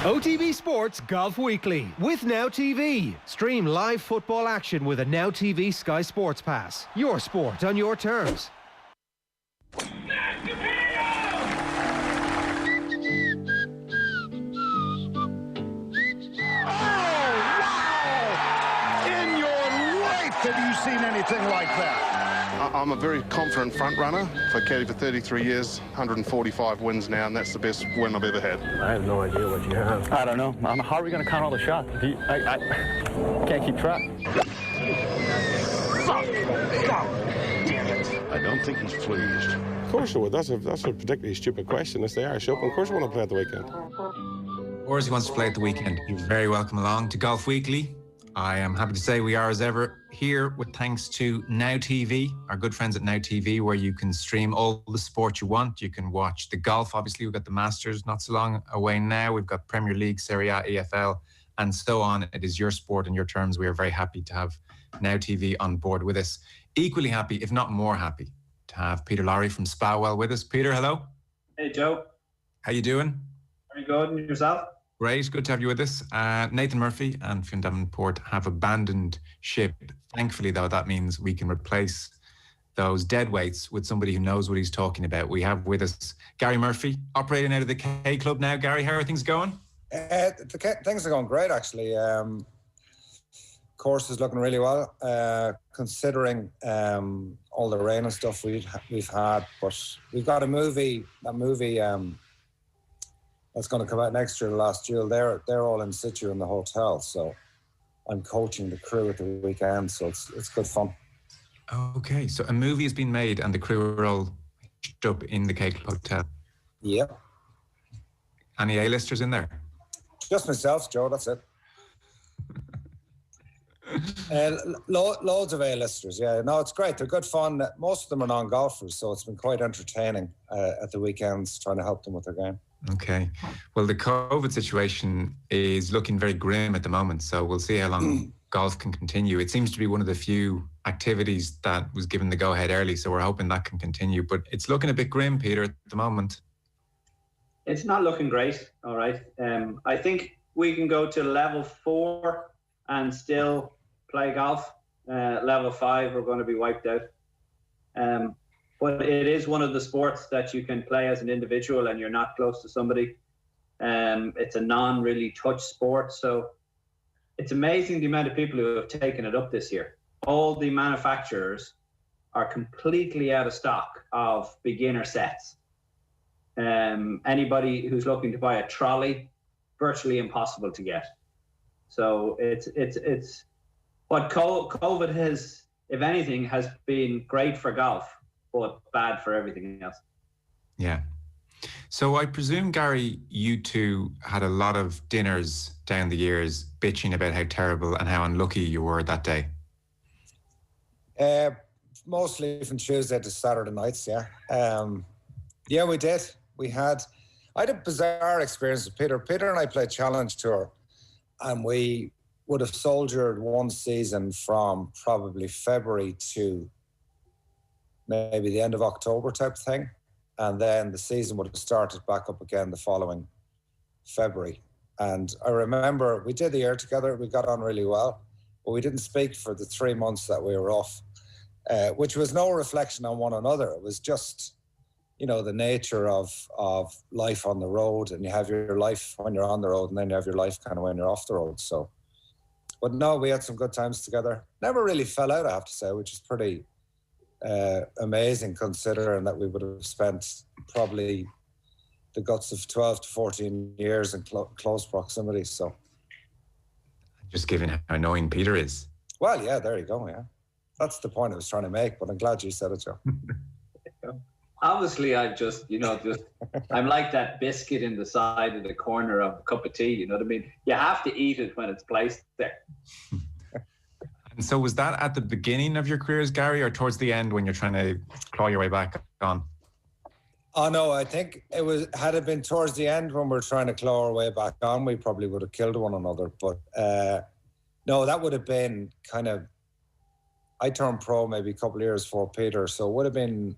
OTB Sports Golf Weekly with Now TV. Stream live football action with a Now TV Sky Sports Pass. Your sport on your terms. Have you seen anything like that? I'm a very confident front runner. I've caddied for 33 years, 145 wins now, and that's the best win I've ever had. I have no idea what you have. I don't know. How are we going to count all the shots? I can't keep track. Fuck! God damn it. I don't think he's pleased. Of course I would. That's a particularly stupid question. It's the Irish Open. Of course I want to play at the weekend. Or as he wants to play at the weekend. You're very welcome along to Golf Weekly. I am happy to say we are, as ever, here with thanks to Now TV, our good friends at Now TV, where you can stream all the sport you want. You can watch the golf. Obviously, we've got the Masters not so long away now. We've got Premier League, Serie A, EFL, and so on. It is your sport and your terms. We are very happy to have Now TV on board with us. Equally happy, if not more happy, to have Peter Lawrie from Spawell with us. Peter, hello. Hey, Joe. How you doing? Very good. And yourself? Great, good to have you with us. Nathan Murphy and Fionn Davenport have abandoned ship. Thankfully, though, that means we can replace those dead weights with somebody who knows what he's talking about. We have with us Gary Murphy, operating out of the K Club now. Gary, how are things going? Things are going great, actually. Course is looking really well, considering all the rain and stuff we've had. But we've got a movie. That's going to come out next year, The Last Duel. They're all in situ in the hotel, so I'm coaching the crew at the weekend, so it's good fun. Okay, so a movie has been made and the crew are all hitched up in the Cake Hotel. Yeah. Any A-listers in there? Just myself, Joe, that's it. Loads of A-listers, yeah. No, it's great. They're good fun. Most of them are non-golfers, so it's been quite entertaining at the weekends, trying to help them with their game. Okay. Well, the COVID situation is looking very grim at the moment, so we'll see how long golf can continue. It seems to be one of the few activities that was given the go-ahead early, so we're hoping that can continue. But it's looking a bit grim, Peter, at the moment. It's not looking great, all right. I think we can go to level 4 and still play golf. Level 5, we're going to be wiped out. But it is one of the sports that you can play as an individual and you're not close to somebody. It's a non-really touch sport. So it's amazing the amount of people who have taken it up this year. All the manufacturers are completely out of stock of beginner sets. Anybody who's looking to buy a trolley, virtually impossible to get. So it's what COVID has, if anything, has been great for golf, but bad for everything else. Yeah. So I presume, Gary, you two had a lot of dinners down the years bitching about how terrible and how unlucky you were that day. Mostly from Tuesday to Saturday nights, yeah. Yeah, we did. I had a bizarre experience with Peter. Peter and I played Challenge Tour, and we would have soldiered one season from probably February to maybe the end of October type thing. And then the season would have started back up again the following February. And I remember we did the year together. We got on really well, but we didn't speak for the 3 months that we were off, which was no reflection on one another. It was just, you know, the nature of life on the road, and you have your life when you're on the road, and then you have your life kind of when you're off the road. So, but no, we had some good times together. Never really fell out, I have to say, which is pretty amazing considering that we would have spent probably the guts of 12 to 14 years in close proximity. So, just given how annoying Peter is. Well, yeah, there you go. Yeah, that's the point I was trying to make. But I'm glad you said it, Joe. Obviously, I'm like that biscuit in the side of the corner of a cup of tea. You know what I mean? You have to eat it when it's placed there. And so was that at the beginning of your careers, Gary, or towards the end when you're trying to claw your way back on? Oh, no, I think had it been towards the end when we're trying to claw our way back on, we probably would have killed one another. But no, that would have been kind of, I turned pro maybe a couple of years before Peter, so it would have been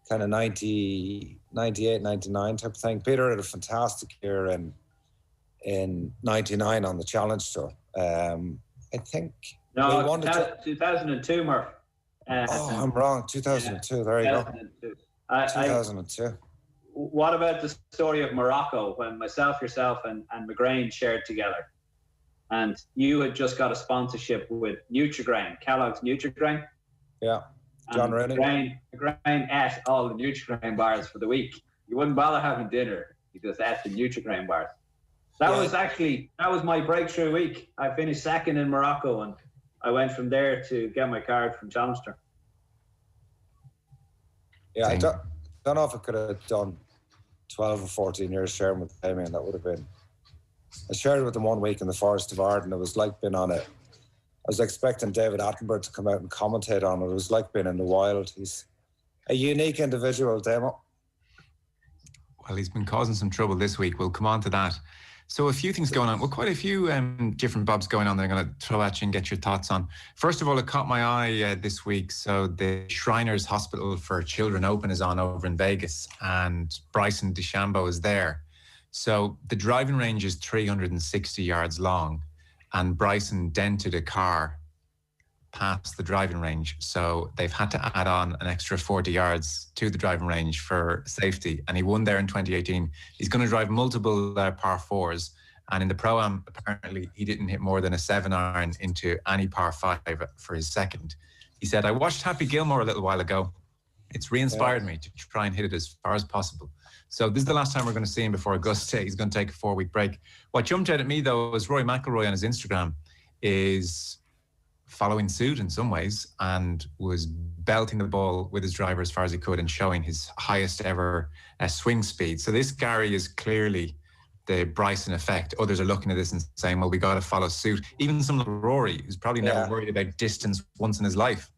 kind of 90, 98, 99 type of thing. Peter had a fantastic year in in '99 on the Challenge Tour. I think no, 2002, Murph. I'm wrong. 2002. Yeah, there you 2002. Go. 2002. What about the story of Morocco when myself, yourself, and McGrain shared together? And you had just got a sponsorship with Nutrigrain, Kellogg's Nutrigrain. Yeah, John Rooney. McGrain ate all the Nutrigrain bars for the week. You wouldn't bother having dinner. You just ate the Nutrigrain bars. That was my breakthrough week. I finished second in Morocco, and I went from there to get my card from Challenge Tour. Yeah, I don't know if I could have done 12 or 14 years sharing with Damien. That would have been. I shared with him 1 week in the Forest of Arden. It was like being on it. I was expecting David Attenborough to come out and commentate on it. It was like being in the wild. He's a unique individual, Damo. Well, he's been causing some trouble this week. We'll come on to that. So a few things going on. Well, quite a few different bobs going on that I'm going to throw at you and get your thoughts on. First of all, it caught my eye this week. So the Shriners Hospital for Children Open is on over in Vegas, and Bryson DeChambeau is there. So the driving range is 360 yards long, and Bryson dented a car past the driving range. So they've had to add on an extra 40 yards to the driving range for safety. And he won there in 2018. He's going to drive multiple par fours. And in the Pro-Am, apparently he didn't hit more than a 7-iron into any par 5 for his second. He said, I watched Happy Gilmore a little while ago. It's re-inspired me to try and hit it as far as possible. So this is the last time we're going to see him before Augusta. He's going to take a 4-week break. What jumped out at me, though, was Rory McIlroy on his Instagram is following suit in some ways and was belting the ball with his driver as far as he could and showing his highest ever swing speed. So this, Gary, is clearly the Bryson effect. Others are looking at this and saying, well, we got to follow suit. Even someone like Rory, who's probably never worried about distance once in his life.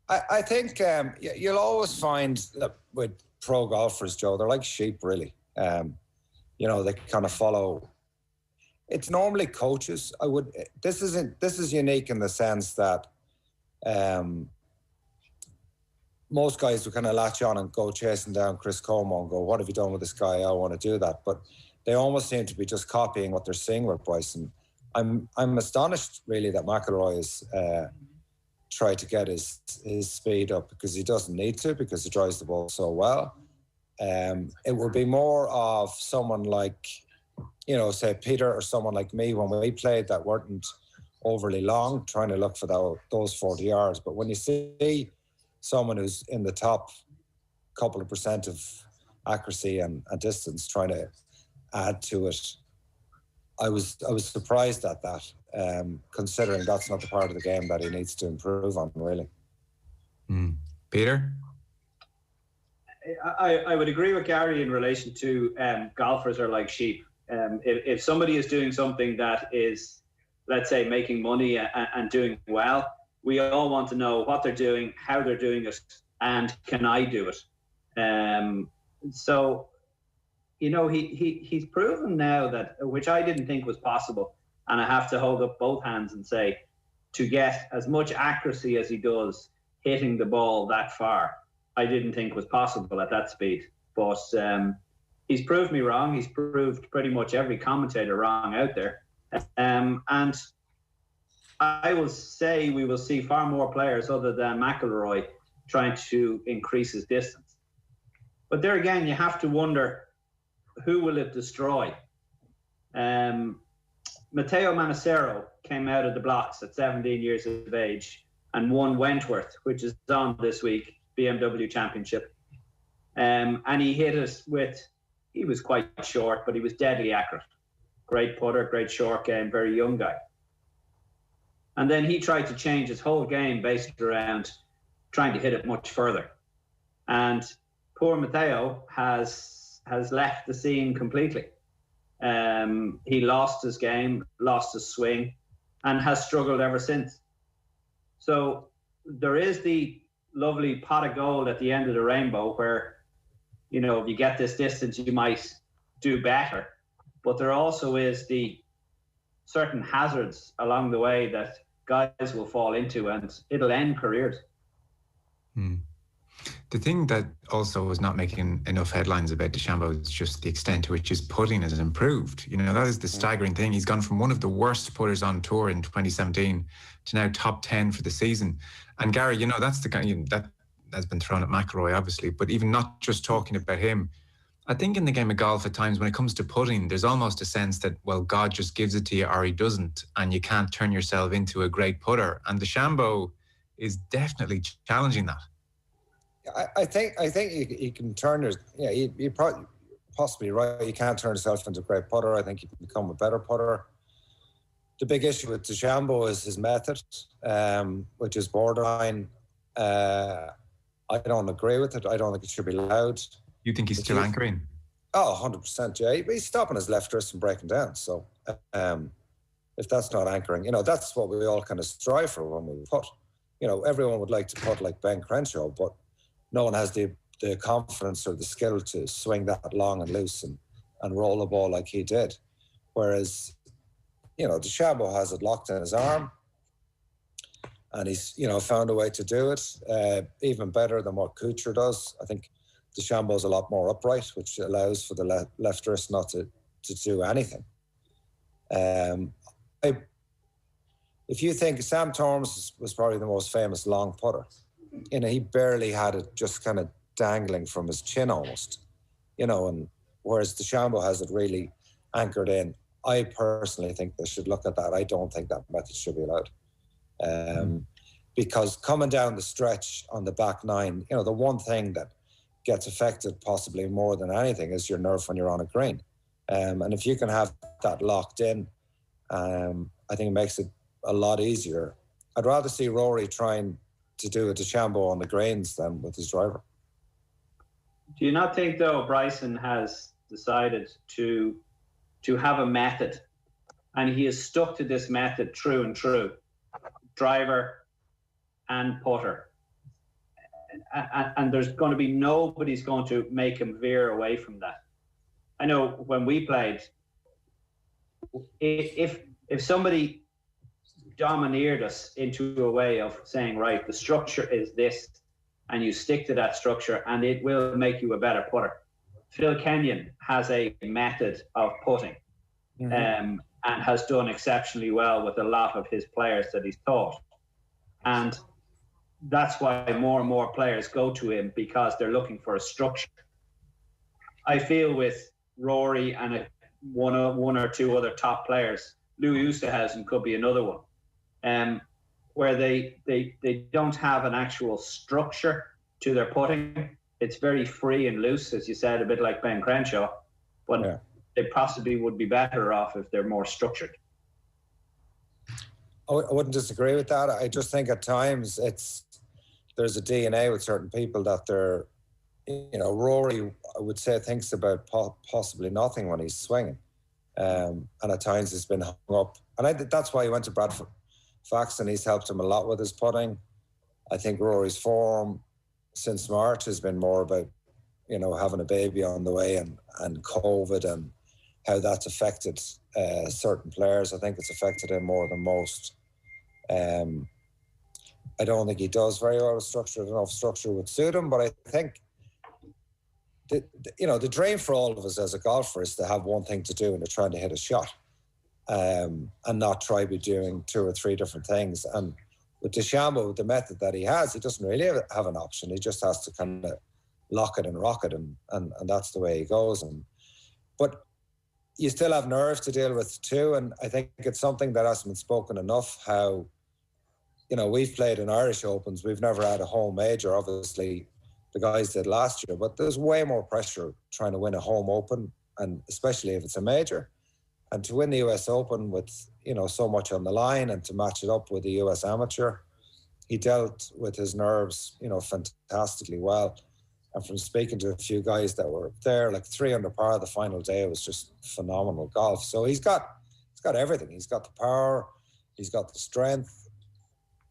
I think you'll always find that with pro golfers, Joe, they're like sheep, really. They kind of follow. It's normally coaches. This is unique in the sense that most guys would kind of latch on and go chasing down Chris Como and go, what have you done with this guy? I want to do that. But they almost seem to be just copying what they're seeing with Bryson. I'm astonished, really, that McIlroy has tried to get his speed up, because he doesn't need to, because he drives the ball so well. It would be more of someone like, say Peter or someone like me when we played that weren't overly long, trying to look for those 40 yards. But when you see someone who's in the top couple of percent of accuracy and distance trying to add to it, I was surprised at that, considering that's not the part of the game that he needs to improve on, really. Peter? I would agree with Gary in relation to golfers are like sheep. If somebody is doing something that is, let's say, making money and doing well, we all want to know what they're doing, how they're doing it, and can I do it? So, he's proven now that, which I didn't think was possible, and I have to hold up both hands and say, to get as much accuracy as he does hitting the ball that far, I didn't think was possible at that speed. But he's proved me wrong. He's proved pretty much every commentator wrong out there. And I will say we will see far more players other than McIlroy trying to increase his distance. But there again, you have to wonder, who will it destroy? Matteo Manacero came out of the blocks at 17 years of age and won Wentworth, which is on this week, BMW Championship. And he hit us he was quite short, but he was deadly accurate. Great putter, great short game, very young guy. And then he tried to change his whole game based around trying to hit it much further. And poor Matteo has left the scene completely. He lost his game, lost his swing, and has struggled ever since. So there is the lovely pot of gold at the end of the rainbow where, if you get this distance, you might do better. But there also is the certain hazards along the way that guys will fall into, and it'll end careers. The thing that also was not making enough headlines about DeChambeau is just the extent to which his putting has improved. You know, that is the staggering thing. He's gone from one of the worst putters on tour in 2017 to now top 10 for the season. And Gary, you know, that's the kind that has been thrown at McIlroy, obviously, but even not just talking about him, I think in the game of golf at times when it comes to putting, there's almost a sense that, well, God just gives it to you or he doesn't, and you can't turn yourself into a great putter. And DeChambeau is definitely challenging that. I think you can turn your, you're probably possibly right. You can't turn yourself into a great putter. I think you can become a better putter. The big issue with DeChambeau is his method, which is borderline. I don't agree with it. I don't think it should be allowed. You think he's still anchoring? Oh, 100%, yeah. He's stopping his left wrist from breaking down. So if that's not anchoring, you know, that's what we all kind of strive for when we putt. You know, everyone would like to putt like Ben Crenshaw, but no one has the confidence or the skill to swing that long and loose and roll a ball like he did. Whereas, you know, DeChambeau has it locked in his arm and he's, you know, found a way to do it even better than what Kuchar does. I think DeChambeau's a lot more upright, which allows for the left wrist not to do anything. If you think Sam Torrance was probably the most famous long putter, you know, he barely had it just kind of dangling from his chin almost, you know, and whereas DeChambeau has it really anchored in. I personally think they should look at that. I don't think that method should be allowed. Because coming down the stretch on the back nine, you know, the one thing that gets affected possibly more than anything is your nerve when you're on a green. And if you can have that locked in, I think it makes it a lot easier. I'd rather see Rory trying to do a DeChambeau on the greens than with his driver. Do you not think, though, Bryson has decided to have a method, and he has stuck to this method true and true, driver and putter, and there's going to be nobody's going to make him veer away from that? I know when we played, if somebody domineered us into a way of saying, right, the structure is this, and you stick to that structure and it will make you a better putter. Phil Kenyon has a method of putting and has done exceptionally well with a lot of his players that he's taught. And that's why more and more players go to him, because they're looking for a structure. I feel with Rory and one or two other top players, Louis Oosthuizen could be another one, where they don't have an actual structure to their putting. It's very free and loose, as you said, a bit like Ben Crenshaw, but they possibly would be better off if they're more structured. I wouldn't disagree with that. I just think at times there's a DNA with certain people that they're, you know, Rory, I would say, thinks about possibly nothing when he's swinging. And at times he's been hung up. And that's why he went to Bradford Faxon. He's helped him a lot with his putting. I think Rory's form since March has been more about, you know, having a baby on the way and COVID and how that's affected certain players. I think it's affected him more than most. I don't think he does very well with structure. I don't know if structure would suit him, but I think the dream for all of us as a golfer is to have one thing to do and to trying to hit a shot, and not try to be doing two or three different things. And with DeChambeau, the method that he has, he doesn't really have an option. He just has to kind of lock it and rock it, and that's the way he goes. But you still have nerves to deal with too, and I think it's something that hasn't been spoken enough. How, you know, we've played in Irish Opens, we've never had a home major. Obviously, the guys did last year, but there's way more pressure trying to win a home open, and especially if it's a major. And to win the US Open with, you know, so much on the line, and to match it up with the US Amateur, he dealt with his nerves, you know, fantastically well. And from speaking to a few guys that were there, like 3 under par the final day, it was just phenomenal golf. So he's got everything. He's got the power, he's got the strength,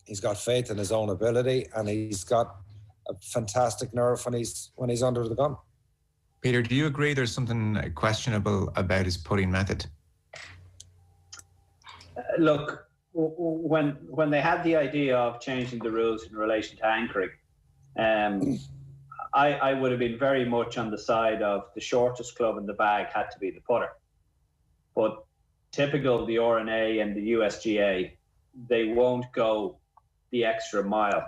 he's got faith in his own ability, and he's got a fantastic nerve when he's under the gun. Peter, do you agree there's something questionable about his putting method? Look, when they had the idea of changing the rules in relation to anchoring, I would have been very much on the side of the shortest club in the bag had to be the putter. But typical the R&A and the USGA, they won't go the extra mile.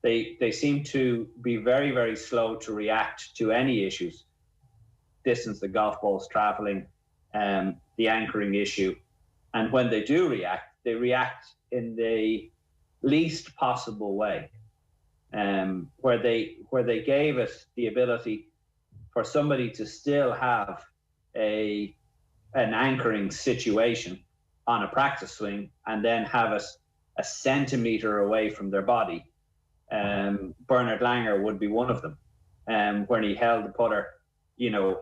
They seem to be very, very slow to react to any issues. Distance the golf ball's traveling, the anchoring issue. And when they do react, they react in the least possible way. Where they gave us the ability for somebody to still have an anchoring situation on a practice swing and then have us a centimetre away from their body. Bernard Langer would be one of them, when he held the putter,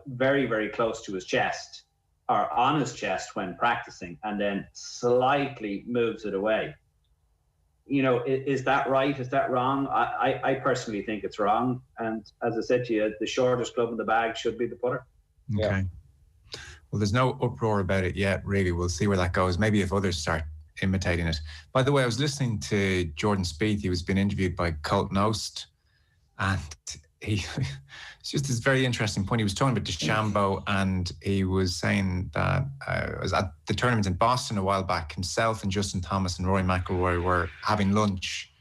very, very close to his chest or on his chest when practicing, and then slightly moves it away. Is that right? Is that wrong? I personally think it's wrong. And as I said to you, the shortest club in the bag should be the putter. Okay. Yeah. Well, there's no uproar about it yet, really. We'll see where that goes. Maybe if others start imitating it. By the way, I was listening to Jordan Spieth. He was being interviewed by Colt Knost, and it's just this very interesting point. He was talking about DeChambeau, and he was saying that it was at the tournament in Boston a while back. Himself and Justin Thomas and Rory McIlroy were having lunch,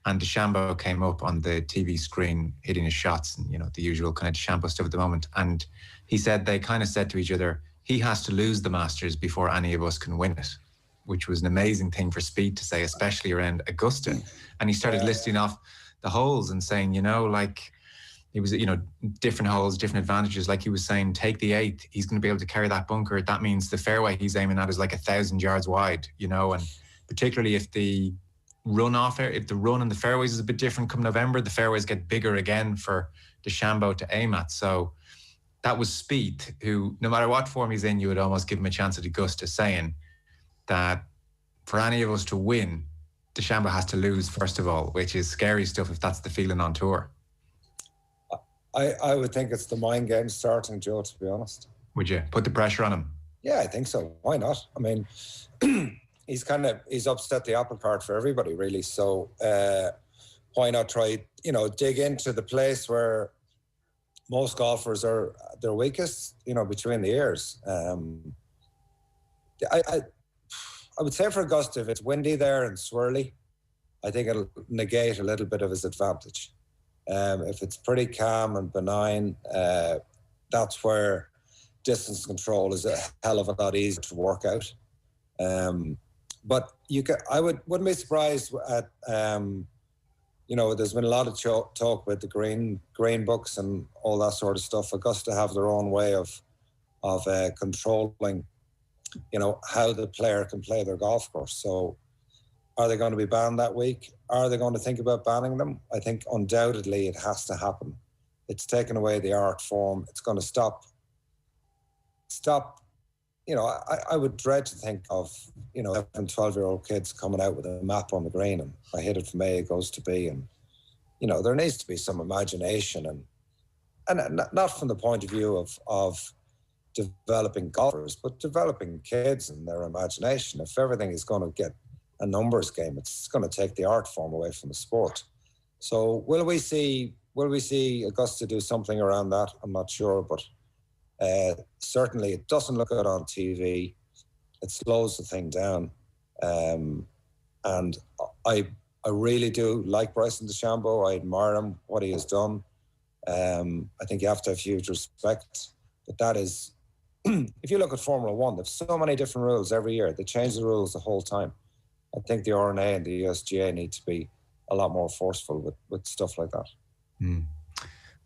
and DeChambeau came up on the TV screen hitting his shots, and the usual kind of DeChambeau stuff at the moment. And he said they kind of said to each other, he has to lose the Masters before any of us can win it, which was an amazing thing for Spieth to say, especially around Augusta. And he started listing off the holes and saying, he was, different holes, different advantages. Like he was saying, take the 8th, he's going to be able to carry that bunker. That means the fairway he's aiming at is like 1,000 yards wide, and particularly if the run in the fairways is a bit different come November, the fairways get bigger again for DeChambeau to aim at. So that was Spieth, who, no matter what form he's in, you would almost give him a chance at Augusta, saying that for any of us to win, DeChambeau has to lose first of all, which is scary stuff if that's the feeling on tour. I would think it's the mind game starting, Joe, to be honest. Would you put the pressure on him? Yeah, I think so. Why not? I mean, he's upset the apple cart for everybody, really. So why not try, dig into the place where most golfers are their weakest, between the ears. I would say for Augusta, if it's windy there and swirly, I think it'll negate a little bit of his advantage. If it's pretty calm and benign, that's where distance control is a hell of a lot easier to work out. But wouldn't be surprised at, there's been a lot of talk about the green books and all that sort of stuff. Augusta have their own way of controlling, how the player can play their golf course. So are they going to be banned that week? Are they going to think about banning them? I think undoubtedly it has to happen. It's taken away the art form. It's going to stop. I would dread to think of, 11, 12-year-old kids coming out with a map on the green and I hit it from A, it goes to B. And, there needs to be some imagination and not from the point of view of developing golfers, but developing kids and their imagination. If everything is going to get a numbers game, it's going to take the art form away from the sport. So will we see Augusta do something around that? I'm not sure, but certainly it doesn't look good on TV. It slows the thing down. And I really do like Bryson DeChambeau. I admire him, what he has done. I think you have to have huge respect. But that is, if you look at Formula One, there's so many different rules every year. They change the rules the whole time. I think the R&A and the USGA need to be a lot more forceful with stuff like that.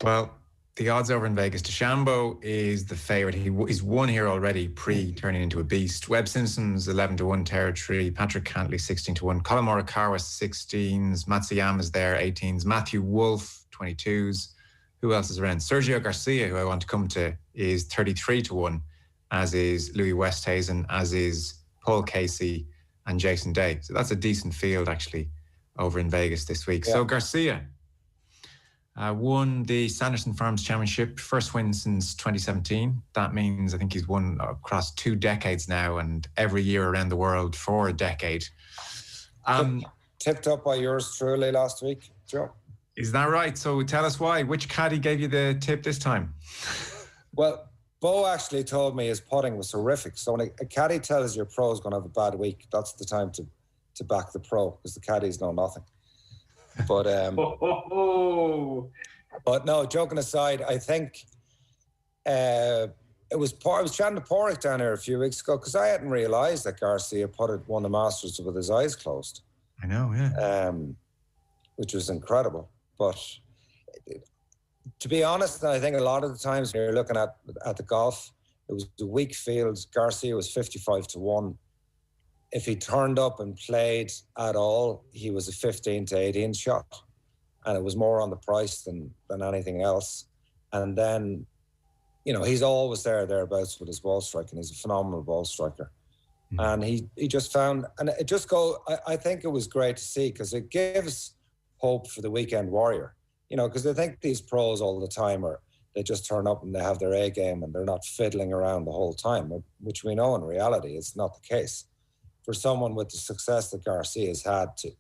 Well, the odds over in Vegas. DeChambeau is the favourite. He's won here already, turning into a beast. Webb Simpson's 11-1 territory. Patrick Cantley 16-1. Colin Morikawa 16s. Matsuyama is there 18s. Matthew Wolff 22s. Who else is around? Sergio Garcia, who I want to come to, is 33-1, as is Louis Westhuizen, as is Paul Casey and Jason Day. So that's a decent field actually over in Vegas this week. Yeah. So Garcia won the Sanderson Farms Championship, first win since 2017. That means I think he's won across 2 decades now and every year around the world for a decade. Tipped up by yours truly last week, Joe. Is that right? So tell us why. Which caddy gave you the tip this time? Well, Bo actually told me his putting was horrific. So when a caddy tells your pro's going to have a bad week, that's the time to back the pro, because the caddies know nothing. But but no, joking aside, I think I was chatting to Porrick down here a few weeks ago, because I hadn't realised that Garcia won the Masters with his eyes closed. I know, yeah. Which was incredible. But to be honest, I think a lot of the times when you're looking at the golf, it was a weak field. Garcia was 55-1. If he turned up and played at all, he was a 15 to 18 shot. And it was more on the price than anything else. And then, you know, he's always thereabouts with his ball striking. He's a phenomenal ball striker. And he just found, and it just I think it was great to see, because it gives hope for the weekend warrior. You know, because I think these pros all the time they just turn up and they have their A game and they're not fiddling around the whole time, which we know in reality is not the case. For someone with the success that Garcia has had to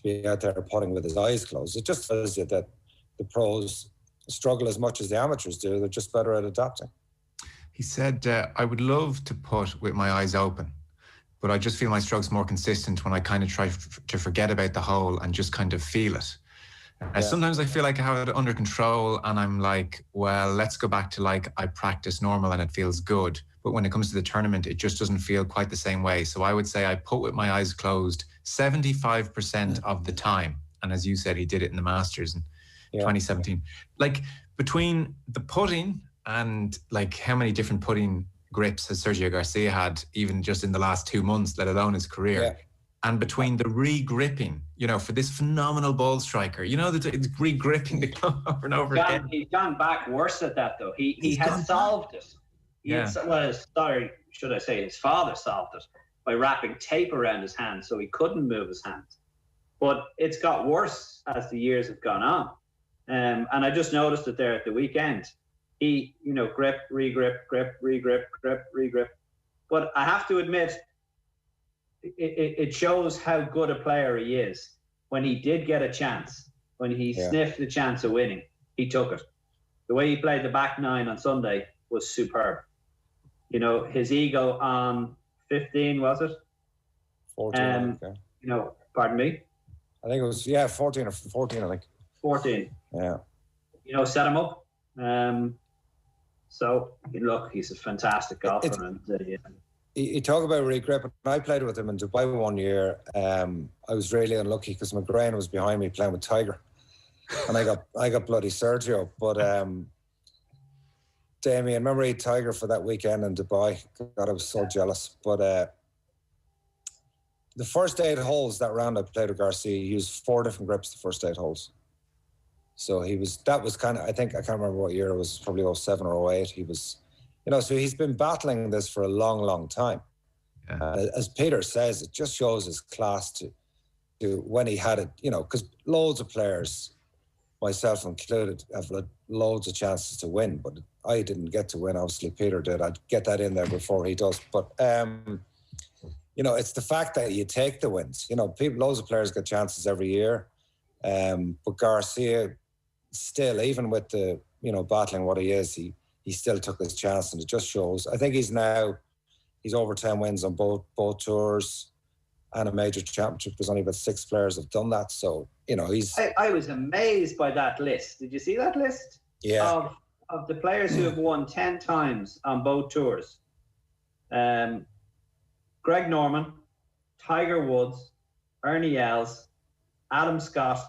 be out there putting with his eyes closed, it just tells you that the pros struggle as much as the amateurs do. They're just better at adapting. He said, I would love to putt with my eyes open, but I just feel my stroke's more consistent when I kind of try to forget about the hole and just kind of feel it. Sometimes I feel like I have it under control and I'm like, well, let's go back to like I practice normal and it feels good. But when it comes to the tournament, it just doesn't feel quite the same way. So I would say I putt with my eyes closed 75% of the time. And as you said, he did it in the Masters in 2017. Like between the putting and like how many different putting grips has Sergio Garcia had even just in the last 2 months, let alone his career. Yeah. And between the re-gripping, you know, for this phenomenal ball striker, you know, it's re-gripping the club over and over again. He's gone back worse at that, though. He has solved it. Should I say his father solved it by wrapping tape around his hands so he couldn't move his hands. But it's got worse as the years have gone on. And I just noticed it there at the weekend. He, you know, grip, re-grip, grip, re-grip, grip, re-grip. But I have to admit, it shows how good a player he is. When he did get a chance, when he sniffed the chance of winning, he took it. The way he played the back nine on Sunday was superb. You know, his ego on 15, was it? 14, You know, pardon me? I think it was, 14 or 14, I think. 14. Yeah. You know, set him up. So, look, he's a fantastic golfer. You talk about re-gripping. I played with him in Dubai one year. I was really unlucky because McGrain was behind me playing with Tiger, and I got bloody Sergio. But Damien, remember he had Tiger for that weekend in Dubai? God, I was so jealous. But the first 8 holes that round I played with Garcia, he used 4 different grips the first 8 holes. So that was kind of, I think, I can't remember what year it was, probably 07 or 08. He was, you know, so he's been battling this for a long, long time. Yeah. As Peter says, it just shows his class to when he had it, you know, because loads of players, myself included, have loads of chances to win, but I didn't get to win. Obviously, Peter did. I'd get that in there before he does. But, you know, it's the fact that you take the wins. You know, loads of players get chances every year. But Garcia, still, even with the, you know, battling what he is, he still took his chance, and it just shows. I think he's over 10 wins on both tours and a major championship. There's only about 6 players have done that. So, you know, I was amazed by that list. Did you see that list? Yeah. Of the players who have won 10 times on both tours. Greg Norman, Tiger Woods, Ernie Els, Adam Scott,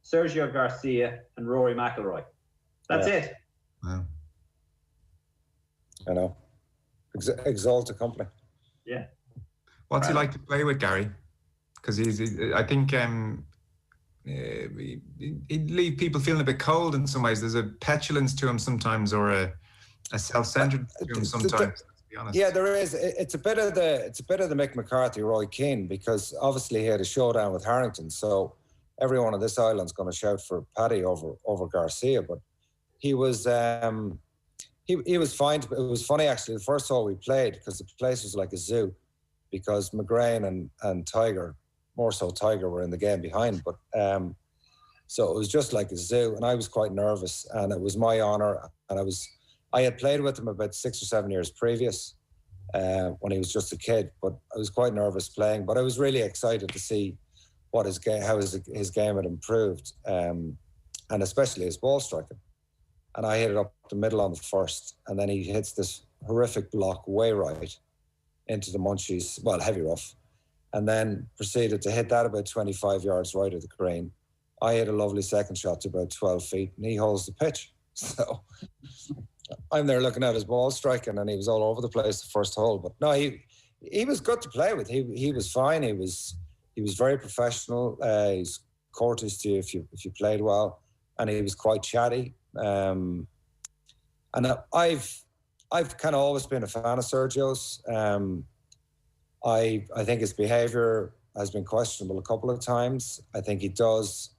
Sergio Garcia, and Rory McIlroy. That's it. Wow. I know. Exalted company. Yeah. What's he like to play with, Gary? Because I think he'd leave people feeling a bit cold in some ways. There's a petulance to him sometimes, or a self-centered to him sometimes. To be honest. Yeah, there is. It's a bit of the Mick McCarthy, Roy Keane, because obviously he had a showdown with Harrington, so everyone on this island's going to shout for Paddy over Garcia. But he was he was fine. It was funny actually. The first hole we played, because the place was like a zoo, because McGrain and Tiger, more so Tiger, were in the game behind. But So it was just like a zoo, and I was quite nervous, and it was my honour. And I had played with him about 6 or 7 years previous when he was just a kid, but I was quite nervous playing. But I was really excited to see how his game had improved, and especially his ball striking. And I hit it up the middle on the first, and then he hits this horrific block way right into the munchies, well, heavy rough, and then proceeded to hit that about 25 yards right of the green. I hit a lovely second shot to about 12 feet, and he holds the pitch. So I'm there looking at his ball striking, and he was all over the place the first hole. But no, he was good to play with. He was fine. He was very professional. He's courteous to you if you played well, and he was quite chatty. And I've kind of always been a fan of Sergio's. I think his behaviour has been questionable a couple of times. I think he does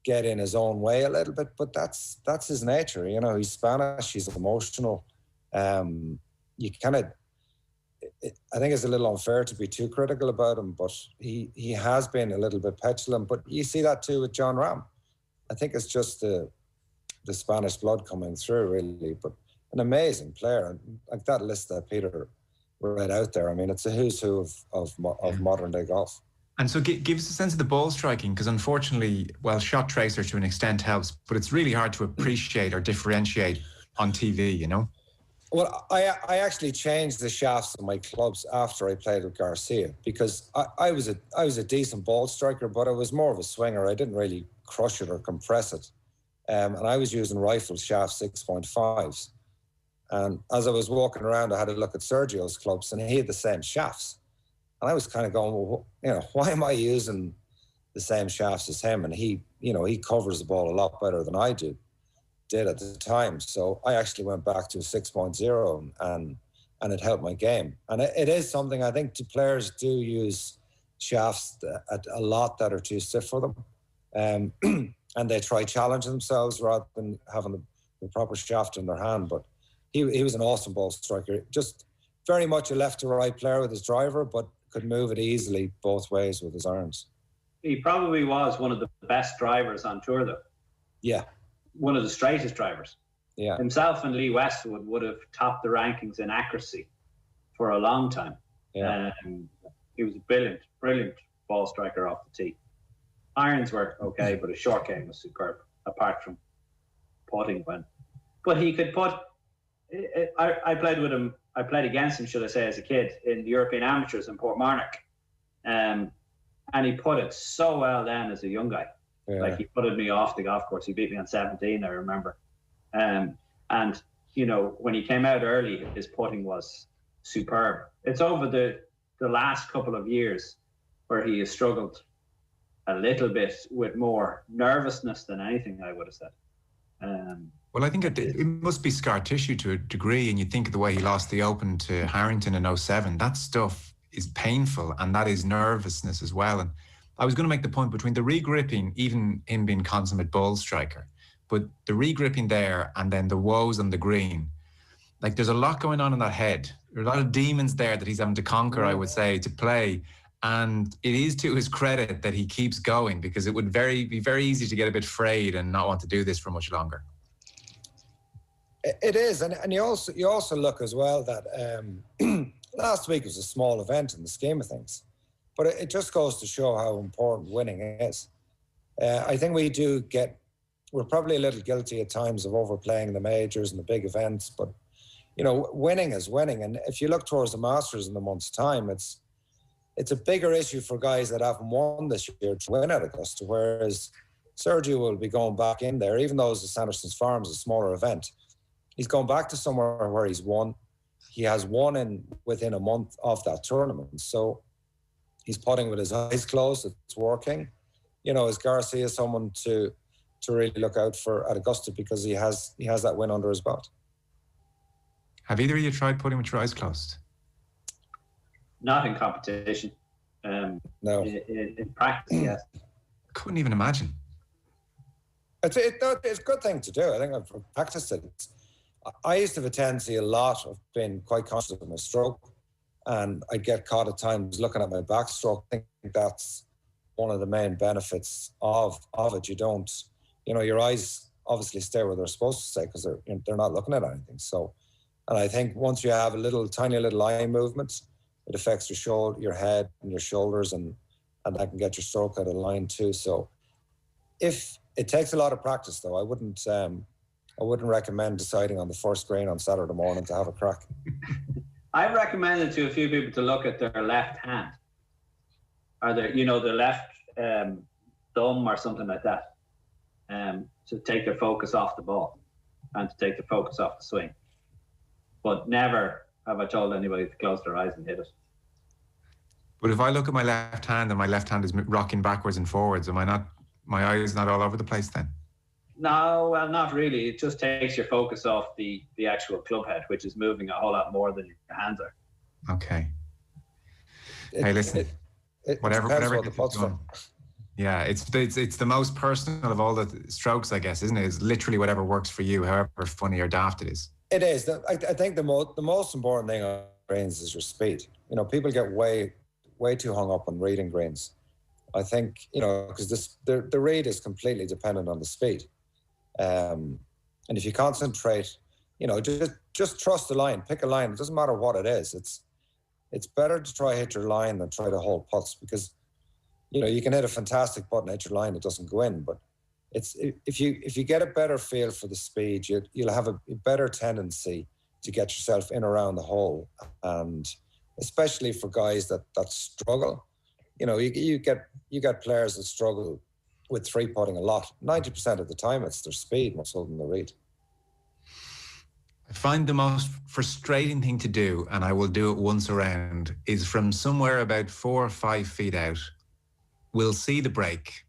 get in his own way a little bit, but that's his nature. You know, he's Spanish, he's emotional. You kind of, I think it's a little unfair to be too critical about him, but he has been a little bit petulant. But you see that too with John Ram. I think it's just the Spanish blood coming through, really. But an amazing player, and like that list that Peter read out there. I mean, it's a who's who of modern day golf. And so give us a sense of the ball striking, because unfortunately, well, shot tracer to an extent helps, but it's really hard to appreciate or differentiate on TV, you know? Well, I actually changed the shafts of my clubs after I played with Garcia, because I was a decent ball striker, but I was more of a swinger. I didn't really crush it or compress it. And I was using rifle shaft 6.5s. And as I was walking around, I had a look at Sergio's clubs, and he had the same shafts. And I was kind of going, well, you know, why am I using the same shafts as him? And he covers the ball a lot better than I did at the time. So I actually went back to a 6.0 and it helped my game. And it is something I think players do use shafts a lot that are too stiff for them. And they try challenging themselves rather than having the proper shaft in their hand. But he was an awesome ball striker. Just very much a left to right player with his driver, but could move it easily both ways with his irons. He probably was one of the best drivers on tour, though. Yeah. One of the straightest drivers. Yeah. Himself and Lee Westwood would have topped the rankings in accuracy for a long time. Yeah. He was a brilliant ball striker off the tee. Irons were okay, but his short game was superb, apart from putting But he could put... I played with him. I played against him, should I say, as a kid in the European Amateurs in Portmarnock. And he put it so well then as a young guy. Yeah. Like, he putted me off the golf course. He beat me on 17, I remember. And, you know, when he came out early, his putting was superb. It's over the last couple of years where he has struggled a little bit with more nervousness than anything, I would have said. Well, I think it must be scar tissue to a degree, and you think of the way he lost the Open to Harrington in 07. That stuff is painful, and that is nervousness as well. And I was going to make the point between the regripping, even him being consummate ball striker, but the regripping there and then the woes on the green. Like, there's a lot going on in that head. There are a lot of demons there that he's having to conquer, I would say, to play. And it is to his credit that he keeps going, because it would be very easy to get a bit frayed and not want to do this for much longer. It is, and you also look as well that last week was a small event in the scheme of things, but it just goes to show how important winning is. I think we're probably a little guilty at times of overplaying the majors and the big events, but you know, winning is winning. And if you look towards the Masters in a month's time, it's a bigger issue for guys that haven't won this year to win at Augusta, whereas Sergio will be going back in there, even though the Sanderson's Farm is a smaller event. He's going back to somewhere where he's won. He has won within a month of that tournament. So he's putting with his eyes closed. It's working. You know, is Garcia someone to really look out for at Augusta, because he has that win under his belt? Have either of you tried putting with your eyes closed? Not in competition. No. In practice, yes. Couldn't even imagine. It's a good thing to do. I think I've practiced it. I used to have a tendency a lot of being quite conscious of my stroke, and I'd get caught at times looking at my backstroke. I think that's one of the main benefits of it. You don't your eyes obviously stay where they're supposed to stay because they're not looking at anything. So, and I think once you have tiny little eye movement, it affects your head and your shoulders, and that can get your stroke out of line too. So, if it takes a lot of practice, though, I wouldn't recommend deciding on the first green on Saturday morning to have a crack. I've recommended to a few people to look at their left hand, or their left thumb or something like that, to take their focus off the ball and to take the focus off the swing. But never have I told anybody to close their eyes and hit it. But if I look at my left hand and my left hand is rocking backwards and forwards, my eyes not all over the place then? No, well, not really. It just takes your focus off the actual club head, which is moving a whole lot more than your hands are. Okay. Hey, listen. Whatever gets you going. Yeah, it's the most personal of all the strokes, I guess, isn't it? It's literally whatever works for you, however funny or daft it is. It is. I think the most important thing on greens is your speed. People get way too hung up on reading greens. I think, because the read is completely dependent on the speed. And if you concentrate, just trust the line, pick a line. It doesn't matter what it is. It's better to try hit your line than try to hold putts, because, you can hit a fantastic putt and hit your line, it doesn't go in. But if you get a better feel for the speed, you'll have a better tendency to get yourself in around the hole. And especially for guys that struggle, you get players that struggle with three putting a lot. 90% of the time, it's their speed more so than the read. I find the most frustrating thing to do, and I will do it once around, is from somewhere about 4 or 5 feet out, we'll see the break,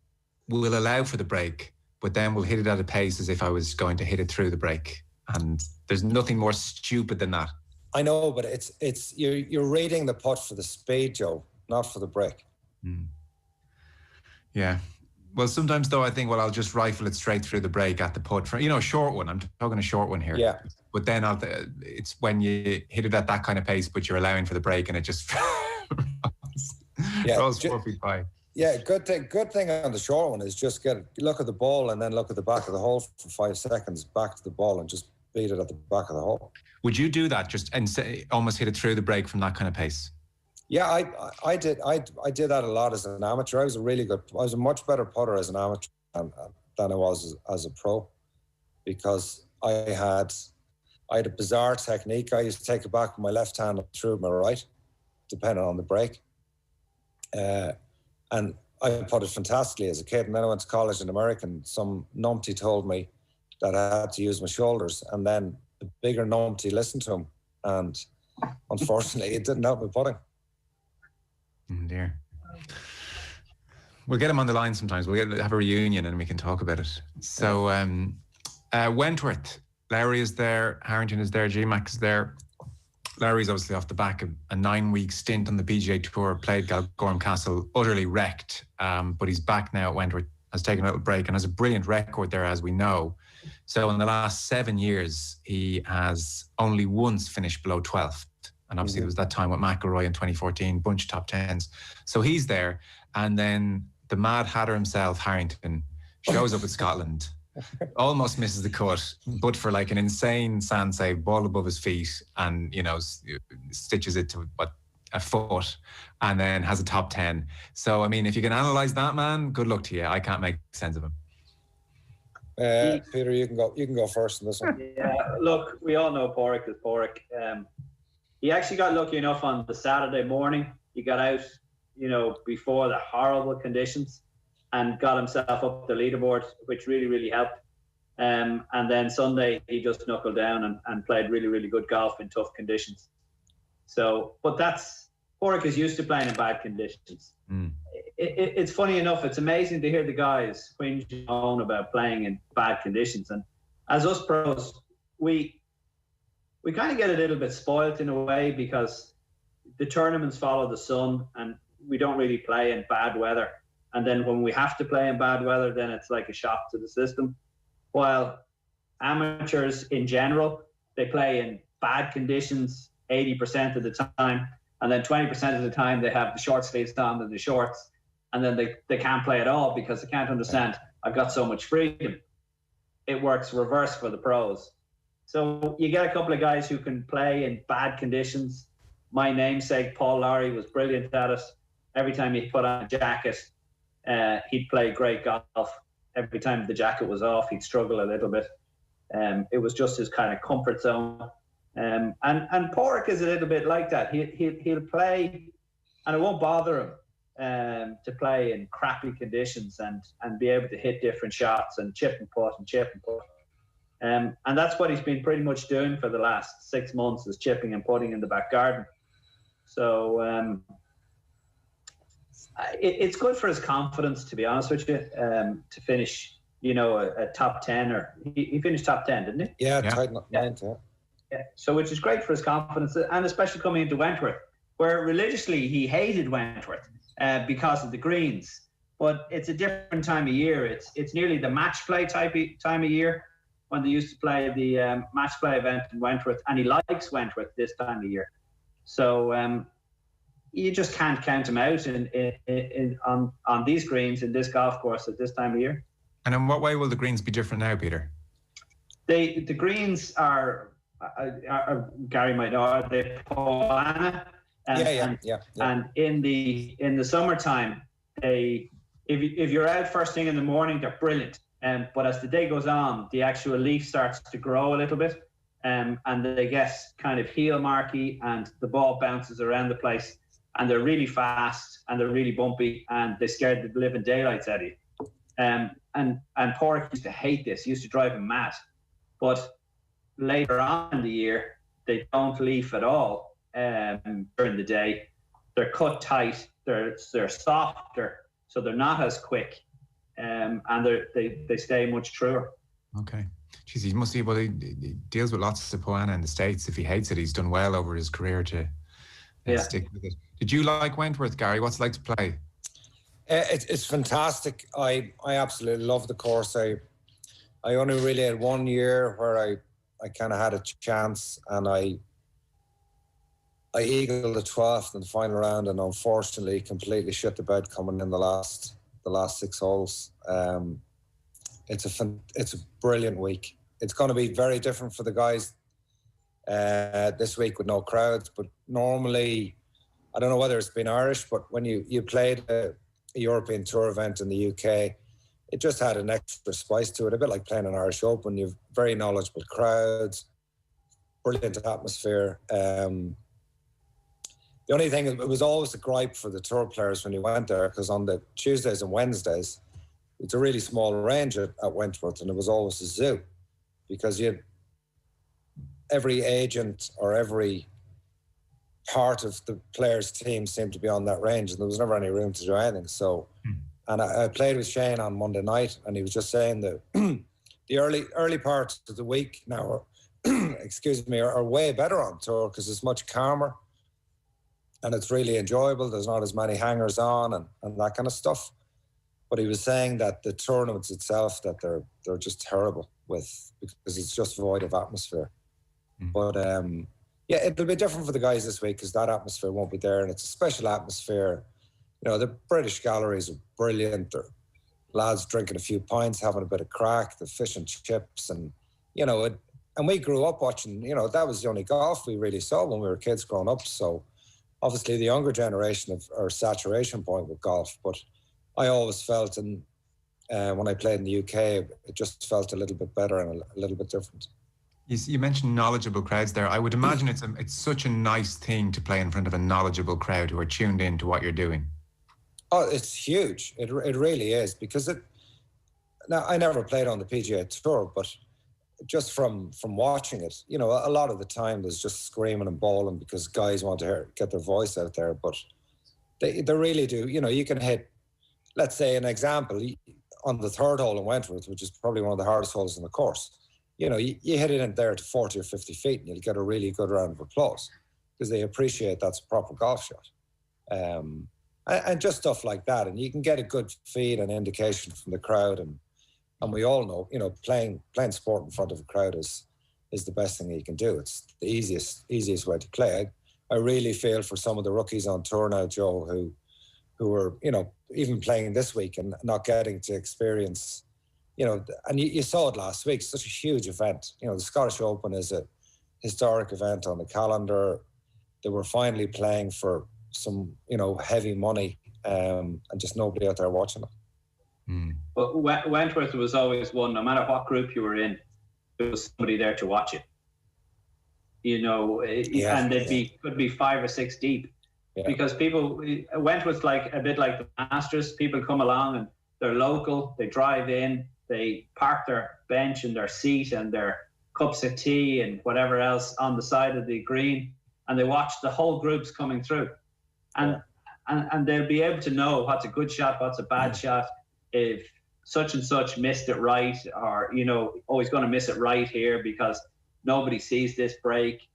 we'll allow for the break, but then we'll hit it at a pace as if I was going to hit it through the break. And there's nothing more stupid than that. I know, but you're reading the putt for the speed, Joe, not for the break. Yeah. Well, sometimes though I think, I'll just rifle it straight through the break at the putt for, a short one. I'm talking a short one here. Yeah. But then it's when you hit it at that kind of pace, but you're allowing for the break and it just rolls 4 feet by. Yeah, good thing on the short one is just look at the ball and then look at the back of the hole for 5 seconds, back to the ball and just beat it at the back of the hole. Would you do that and almost hit it through the break from that kind of pace? Yeah, I did that a lot as an amateur. I was a much better putter as an amateur than I was as a pro, because I had a bizarre technique. I used to take it back with my left hand and through my right, depending on the break. And I putted fantastically as a kid. And then I went to college in America, and some numpty told me that I had to use my shoulders. And then the bigger numpty listened to him. And unfortunately, it didn't help me putting. Oh dear. We'll get him on the line sometimes. We'll have a reunion and we can talk about it. So Wentworth, Lowry is there, Harrington is there, G-Mac is there. Lowry's obviously off the back of a 9-week stint on the PGA Tour, played Gorham Castle, utterly wrecked, but he's back now at Wentworth, has taken a little break and has a brilliant record there, as we know. So in the last 7 years, he has only once finished below 12th. And obviously there was that time with McIlroy in 2014, bunch of top 10s. So he's there. And then the Mad Hatter himself, Harrington, shows up at Scotland, almost misses the cut, but for like an insane sand save, ball above his feet, and, stitches it to a foot, and then has a top 10. So, I mean, if you can analyse that man, good luck to you. I can't make sense of him. Peter, you can go first in this one. Yeah, look, we all know Pádraig is Pádraig. He actually got lucky enough on the Saturday morning. He got out, before the horrible conditions, and got himself up the leaderboard, which really, really helped. And then Sunday, he just knuckled down and played really, really good golf in tough conditions. So, but Pádraig is used to playing in bad conditions. It's funny enough, it's amazing to hear the guys whinging on about playing in bad conditions. And as us pros, we kind of get a little bit spoilt in a way, because the tournaments follow the sun and we don't really play in bad weather. And then when we have to play in bad weather, then it's like a shock to the system. While amateurs in general, they play in bad conditions 80% of the time. And then 20% of the time they have the short sleeves on and the shorts. And then they can't play at all because they can't understand, I've got so much freedom. it works reverse for the pros. So you get a couple of guys who can play in bad conditions. My namesake, Paul Lowry, was brilliant at it. Every time he put on a jacket, he'd play great golf. Every time the jacket was off, he'd struggle a little bit. It was just his kind of comfort zone. And Pádraig is a little bit like that. He'll play, and it won't bother him to play in crappy conditions and be able to hit different shots and chip and putt. And that's what he's been pretty much doing for the last 6 months, is chipping and putting in the back garden. So it's good for his confidence, to be honest with you, to finish, a top 10, or he finished top 10, didn't he? Yeah. Tighten up 9th, yeah. So which is great for his confidence, and especially coming into Wentworth, where religiously he hated Wentworth because of the greens. But it's a different time of year. It's nearly the match play time of year when they used to play the match play event in Wentworth, and he likes Wentworth this time of year. So you just can't count him out on these greens in this golf course at this time of year. And in what way will the greens be different now, Peter? The greens are Gary might know, are they Poana? Yeah. And in the summertime, if you're out first thing in the morning, they're brilliant. But as the day goes on, the actual leaf starts to grow a little bit, and they get kind of heel marky, and the ball bounces around the place, and they're really fast and they're really bumpy, and they scared the living daylights out of you. And Pádraig used to hate this. He used to drive him mad. But later on in the year, they don't leaf at all during the day. They're cut tight. They're softer, so they're not as quick, and they stay much truer. Okay. Jeez, he must see. Well, he deals with lots of Poana in the States. If he hates it, he's done well over his career to stick with it. Did you like Wentworth, Gary? What's it like to play? It's fantastic. I absolutely love the course. I only really had 1 year where I kind of had a chance, and I eagled the 12th in the final round, and unfortunately completely shit the bed coming in the last 6 holes. It's a brilliant week. It's going to be very different for the guys this week with no crowds, but normally, I don't know whether it's been Irish, but when you played a European Tour event in the UK, it just had an extra spice to it, a bit like playing an Irish Open. You've very knowledgeable crowds, brilliant atmosphere. The only thing, it was always a gripe for the tour players when you went there, because on the Tuesdays and Wednesdays, it's a really small range at Wentworth, and it was always a zoo, because every agent or every part of the players' team seemed to be on that range, and there was never any room to do anything. So, and I played with Shane on Monday night, and he was just saying that the early parts of the week now are way better on tour, because it's much calmer and it's really enjoyable. There's not as many hangers on and that kind of stuff. But he was saying that the tournaments itself, that they're just terrible because it's just void of atmosphere. But yeah, it'll be different for the guys this week, because that atmosphere won't be there, and it's a special atmosphere. The British galleries are brilliant. They're lads drinking a few pints, having a bit of crack, the fish and chips, and and we grew up watching. That was the only golf we really saw when we were kids growing up. So obviously the younger generation of our saturation point with golf, but I always felt, and when I played in the UK, it just felt a little bit better and a little bit different. You mentioned knowledgeable crowds there. I would imagine it's such a nice thing to play in front of a knowledgeable crowd who are tuned in to what you're doing. Oh, it's huge. It really is, because now I never played on the PGA Tour, but just from watching it, a lot of the time there's just screaming and bawling because guys want to get their voice out there, but they really do. You can hit, let's say an example, on the third hole in Wentworth, which is probably one of the hardest holes in the course. You hit it in there to 40 or 50 feet and you'll get a really good round of applause, because they appreciate that's a proper golf shot. And just stuff like that. And you can get a good feed and indication from the crowd. And we all know, playing sport in front of a crowd is the best thing you can do. It's the easiest way to play. I really feel for some of the rookies on tour now, Joe, who are, even playing this week and not getting to experience and you saw it last week, such a huge event. The Scottish Open is a historic event on the calendar. They were finally playing for some, heavy money, and just nobody out there watching it. But Wentworth was always one, no matter what group you were in, there was somebody there to watch it. And could be 5 or 6 deep. Yeah. Because Wentworth's like a bit like the Masters. People come along and they're local, they drive in, they park their bench and their seat and their cups of tea and whatever else on the side of the green, and they watch the whole groups coming through. And they'll be able to know what's a good shot, what's a bad shot, if such and such missed it right, or, he's going to miss it right here because nobody sees this break.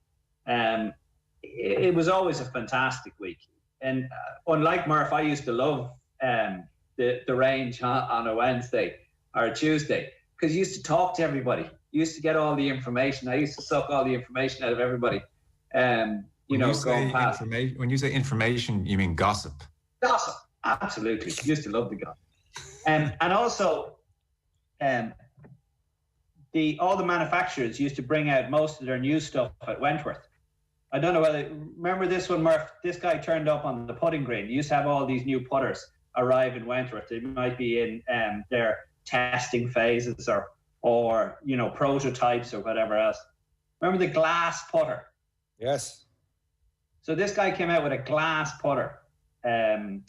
It was always a fantastic week. And unlike Murph, I used to love the range on a Wednesday or a Tuesday, because you used to talk to everybody. You used to get all the information. I used to suck all the information out of everybody. When you say information, you mean gossip? Gossip, absolutely. Used to love the gossip. And also, all the manufacturers used to bring out most of their new stuff at Wentworth. I don't know remember this one, Murph? This guy turned up on the putting green. You used to have all these new putters arrive in Wentworth. They might be in their testing phases or prototypes or whatever else. Remember the glass putter? Yes. So this guy came out with a glass putter. And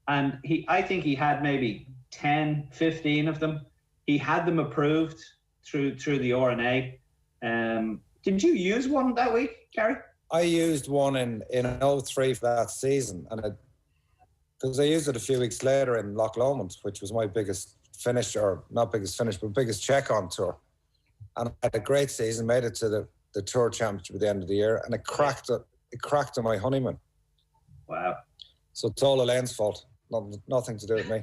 I think he had maybe 10, 15 of them. He had them approved through the R&A. Did you use one that week, Gary? I used one in 03 for that season, and because I used it a few weeks later in Loch Lomond, which was my biggest finish, or not biggest finish, but biggest check on tour. And I had a great season, made it to the Tour Championship at the end of the year, and it cracked on my honeymoon. Wow. So it's all Elaine's fault. Nothing to do with me.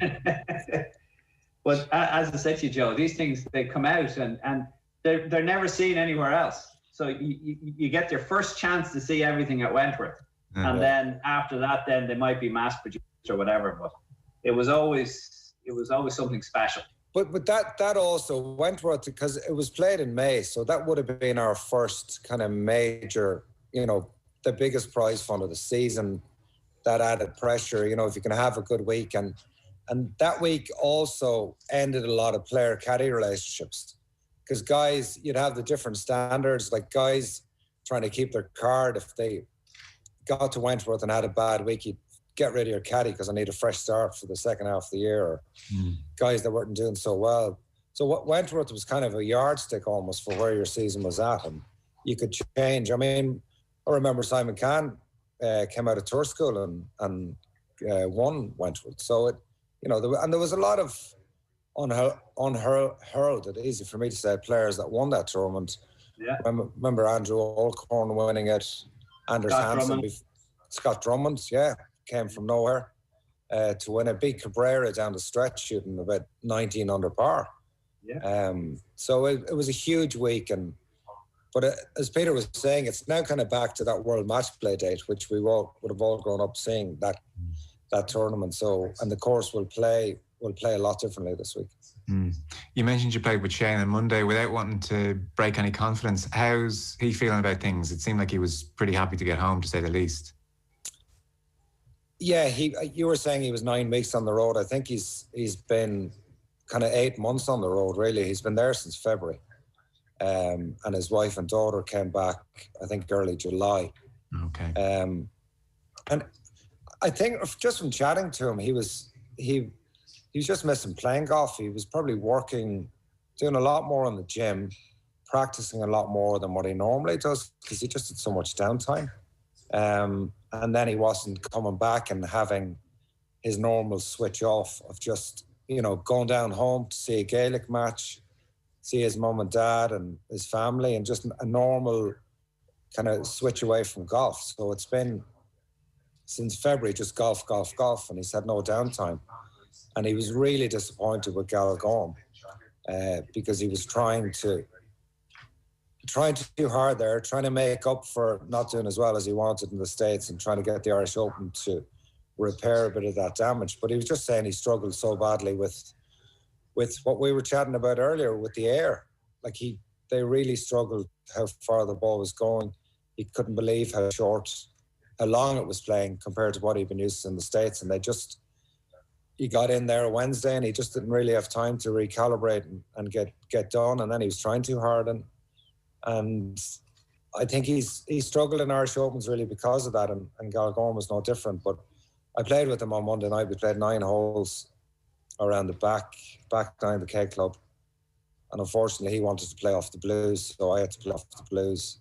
But as I said to you, Joe, these things, they come out and they're never seen anywhere else. So you get your first chance to see everything at Wentworth. Mm-hmm. And then after that, then they might be mass produced or whatever. But it was always something special. But that also, Wentworth, because it was played in May, so that would have been our first kind of major, the biggest prize fund of the season. That added pressure, if you can have a good week. And that week also ended a lot of player-caddy relationships. Because guys, you'd have the different standards, like guys trying to keep their card. If they got to Wentworth and had a bad week, you'd get rid of your caddy because I need a fresh start for the second half of the year. Or guys that weren't doing so well. So what Wentworth was kind of a yardstick almost for where your season was at. And you could change. I mean, I remember Simon Kahn came out of tour school and won Wentworth. So there was a lot of unheralded, easy for me to say, players that won that tournament. Yeah. Remember Andrew Olcorn winning it, Anders Hansen, Scott Drummond, came from nowhere to win it. Beat Cabrera down the stretch, shooting about 19 under par. Yeah. So it was a huge week, but as Peter was saying, it's now kind of back to that World Match Play date, which we would have all grown up seeing that tournament. So, and the course will play a lot differently this week. You mentioned you played with Shane on Monday. Without wanting to break any confidence, how's he feeling about things? It seemed like he was pretty happy to get home, to say the least. Yeah, you were saying he was 9 weeks on the road. I think he's been kind of 8 months on the road, really. He's been there since February. And his wife and daughter came back, I think, early July. Okay. And I think just from chatting to him, he was just missing playing golf. He was probably working, doing a lot more in the gym, practicing a lot more than what he normally does because he just had so much downtime. And then he wasn't coming back and having his normal switch off of just, going down home to see a Gaelic match, see his mum and dad and his family, and just a normal kind of switch away from golf. So it's been since February just golf, and he's had no downtime. And he was really disappointed with Galgorm because he was trying to do hard there, trying to make up for not doing as well as he wanted in the States and trying to get the Irish Open to repair a bit of that damage. But he was just saying he struggled so badly with with what we were chatting about earlier with the air. Like they really struggled how far the ball was going. He couldn't believe how long it was playing compared to what he'd been used to in the States. And he got in there Wednesday and he just didn't really have time to recalibrate and get done. And then he was trying too hard. And I think he's struggled in Irish Opens really because of that. And Galgorm was no different. But I played with him on Monday night. We played 9 holes around the back nine, the K Club. And unfortunately, he wanted to play off the blues. So I had to play off the blues.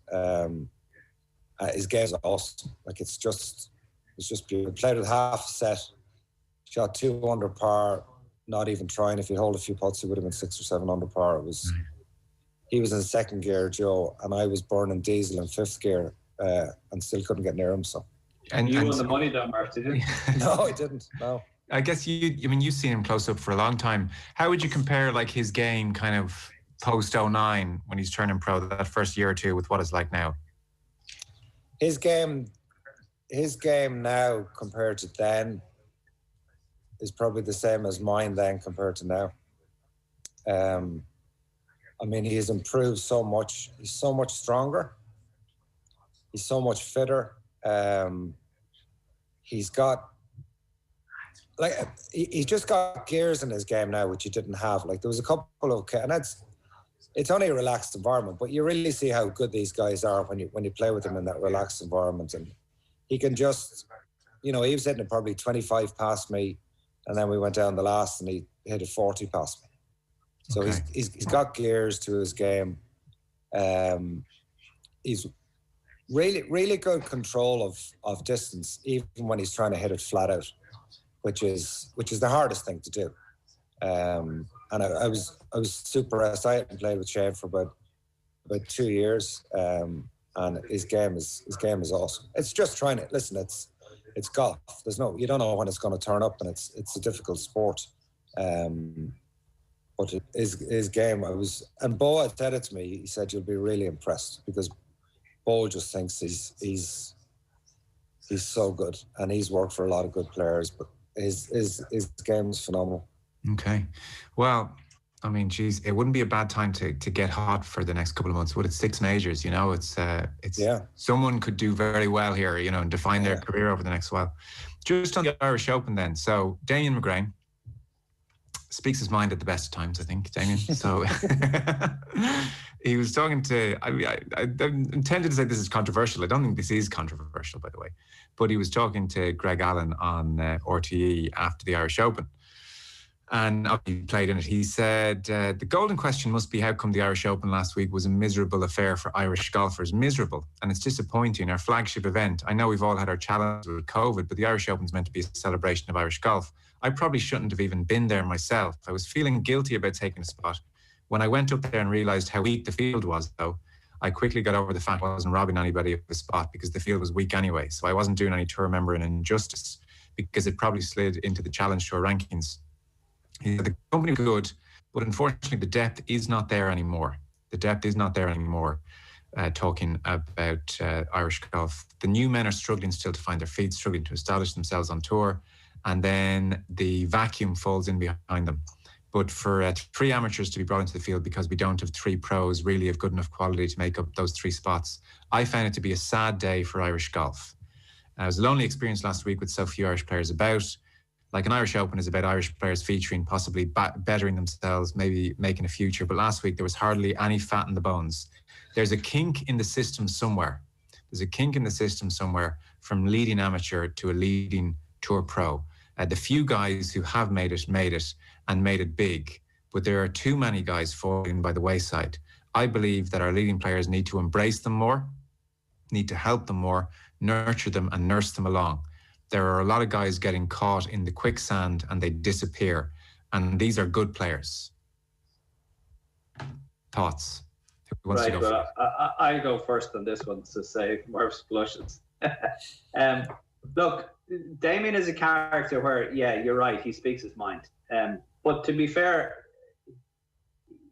His game's awesome. Like, it's just beautiful. Played with half a set. Shot 2 under par, not even trying. If he'd hold a few putts, he would have been 6 or 7 under par. He was in second gear, Joe, and I was burning diesel in fifth gear, and still couldn't get near him. So, and you won the money down, Mark, did you? No, I didn't. No. I guess you've seen him close up for a long time. How would you compare like his game, kind of post 09 when he's turning pro, that first year or two, with what it's like now? His game now compared to then is probably the same as mine then compared to now. I mean, he's improved so much. He's so much stronger. He's so much fitter. He's got, like, he's just got gears in his game now, which he didn't have. Like, there was a couple of, and it's only a relaxed environment, but you really see how good these guys are when you play with them in that relaxed environment. And he can just, he was hitting it probably 25 past me, and then we went down the last and he hit it 40 past me. So okay. he's got gears to his game. He's really, really good control of distance, even when he's trying to hit it flat out, which is the hardest thing to do. And I was super impressed. I hadn't played with Shane for about 2 years, and his game is awesome. It's just trying to listen. It's golf. You don't know when it's going to turn up, and it's a difficult sport. But his game, and Bo had said it to me. He said, you'll be really impressed, because Bo just thinks he's so good, and he's worked for a lot of good players, but his game is phenomenal. Okay. Well, I mean, geez, it wouldn't be a bad time to get hot for the next couple of months. Would it? 6 majors, it's someone could do very well here, and define their career over the next while. Just on the Irish Open then. So Damien McGrain speaks his mind at the best of times, I think, Damien. So he was talking to, I intended to say this is controversial. I don't think this is controversial, by the way. But he was talking to Greg Allen on RTE after the Irish Open. And he played in it. He said, the golden question must be, how come the Irish Open last week was a miserable affair for Irish golfers? Miserable. And it's disappointing. Our flagship event. I know we've all had our challenges with COVID, but the Irish Open's meant to be a celebration of Irish golf. I probably shouldn't have even been there myself. I was feeling guilty about taking a spot. When I went up there and realised how weak the field was, though, I quickly got over the fact I wasn't robbing anybody of a spot, because the field was weak anyway. So I wasn't doing any tour member an injustice, because it probably slid into the Challenge Tour rankings. He said the company was good, but unfortunately the depth is not there anymore. Talking about Irish golf. The new men are struggling still to find their feet, struggling to establish themselves on tour. And then the vacuum falls in behind them. But for 3 amateurs to be brought into the field because we don't have 3 pros really of good enough quality to make up those 3 spots, I found it to be a sad day for Irish golf. It was a lonely experience last week with so few Irish players about. Like, an Irish Open is about Irish players featuring, possibly bettering themselves, maybe making a future. But last week there was hardly any fat in the bones. There's a kink in the system somewhere. From leading amateur to a leading tour pro. The few guys who have made it and made it big, but there are too many guys falling by the wayside. I believe that our leading players need to embrace them more, need to help them more, nurture them and nurse them along. There are a lot of guys getting caught in the quicksand and they disappear, and these are good players. Thoughts? Who wants to go first? I go first on this one to save Murph's blushes. Look, Damien is a character where, you're right, he speaks his mind. But to be fair,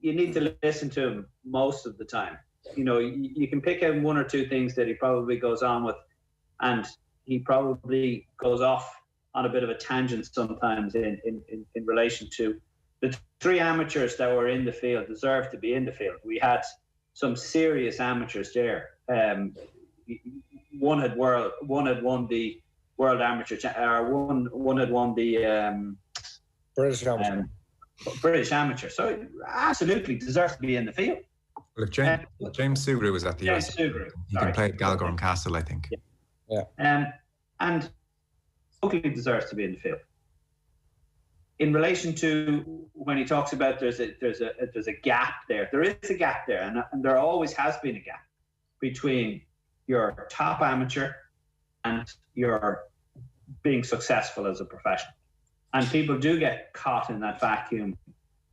you need to listen to him most of the time. You can pick out 1 or 2 things that he probably goes on with, and he probably goes off on a bit of a tangent sometimes in relation to the 3 amateurs that were in the field deserved to be in the field. We had some serious amateurs there. One had won the World Amateur, one had won the British Amateur. British Amateur. So it absolutely deserves to be in the field. Well, if James Sugru was at the US, he can play at Galgorm Castle, I think. Yeah. And totally deserves to be in the field. In relation to when he talks about there's a gap there, there is a gap there, and there always has been a gap between your top amateur and your being successful as a professional. And people do get caught in that vacuum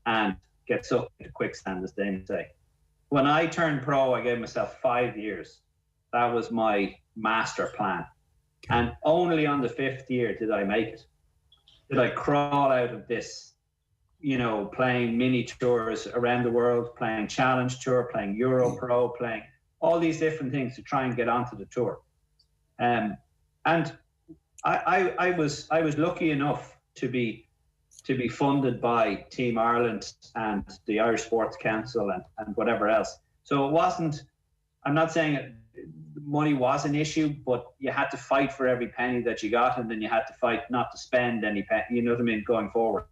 and get sucked into quicksand, as they say. When I turned pro, I gave myself 5 years. That was my master plan. And only on the 5th year did I make it. Did I crawl out of this, playing mini tours around the world, playing Challenge Tour, playing Euro Pro, playing all these different things to try and get onto the tour. And I was lucky enough to be funded by Team Ireland and the Irish Sports Council and whatever else. So it wasn't, I'm not saying money was an issue, but you had to fight for every penny that you got, and then you had to fight not to spend any penny, you know what I mean, going forward.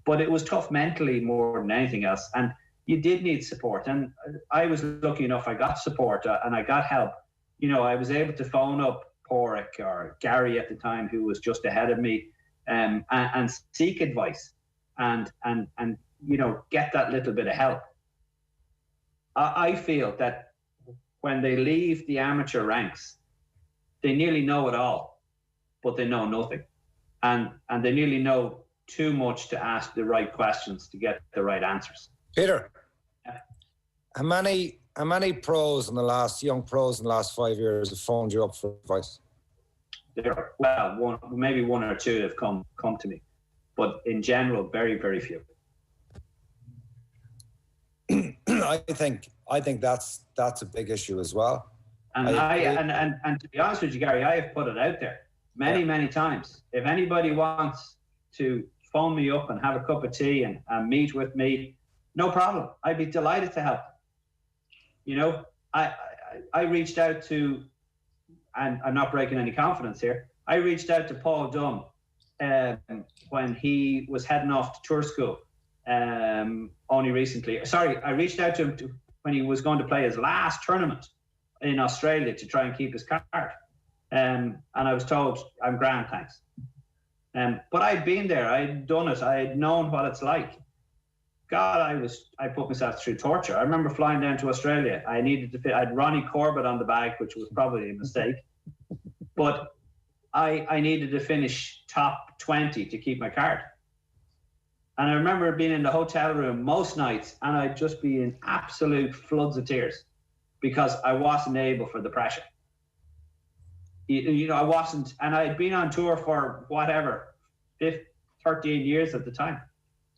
But it was tough mentally more than anything else, and you did need support. And I was lucky enough, I got support and I got help. I was able to phone up Porrick or Gary at the time, who was just ahead of me, and seek advice and get that little bit of help. I feel that when they leave the amateur ranks, they nearly know it all, but they know nothing. And they nearly know too much to ask the right questions to get the right answers. Peter, how many young pros in the last 5 years have phoned you up for advice? Maybe one or two have come to me, but in general, very, very few. I think that's a big issue as well. And and to be honest with you, Gary, I have put it out there many times. If anybody wants to phone me up and have a cup of tea and meet with me, no problem. I'd be delighted to help. I reached out to, and I'm not breaking any confidence here, I reached out to Paul Dunn when he was heading off to tour school only recently. Sorry, I reached out to him when he was going to play his last tournament in Australia to try and keep his card. And I was told, I'm grand, thanks. But I'd been there, I'd done it, I had known what it's like. God, I put myself through torture. I remember flying down to Australia. I had Ronnie Corbett on the bag, which was probably a mistake. But I needed to finish top 20 to keep my card. And I remember being in the hotel room most nights, and I'd just be in absolute floods of tears because I wasn't able for the pressure. I wasn't, and I had been on tour for 13 years at the time.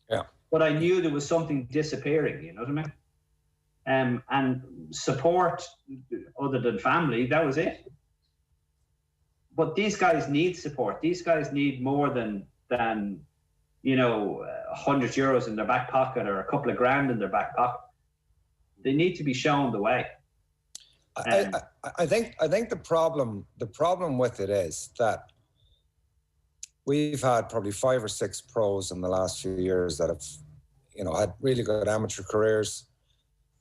Yeah. But I knew there was something disappearing, you know what I mean? And support, other than family, that was it. But these guys need support. These guys need more than €100 in their back pocket or a couple of grand in their back pocket. They need to be shown the way. I think the problem with it is that we've had probably 5 or 6 pros in the last few years that have, had really good amateur careers.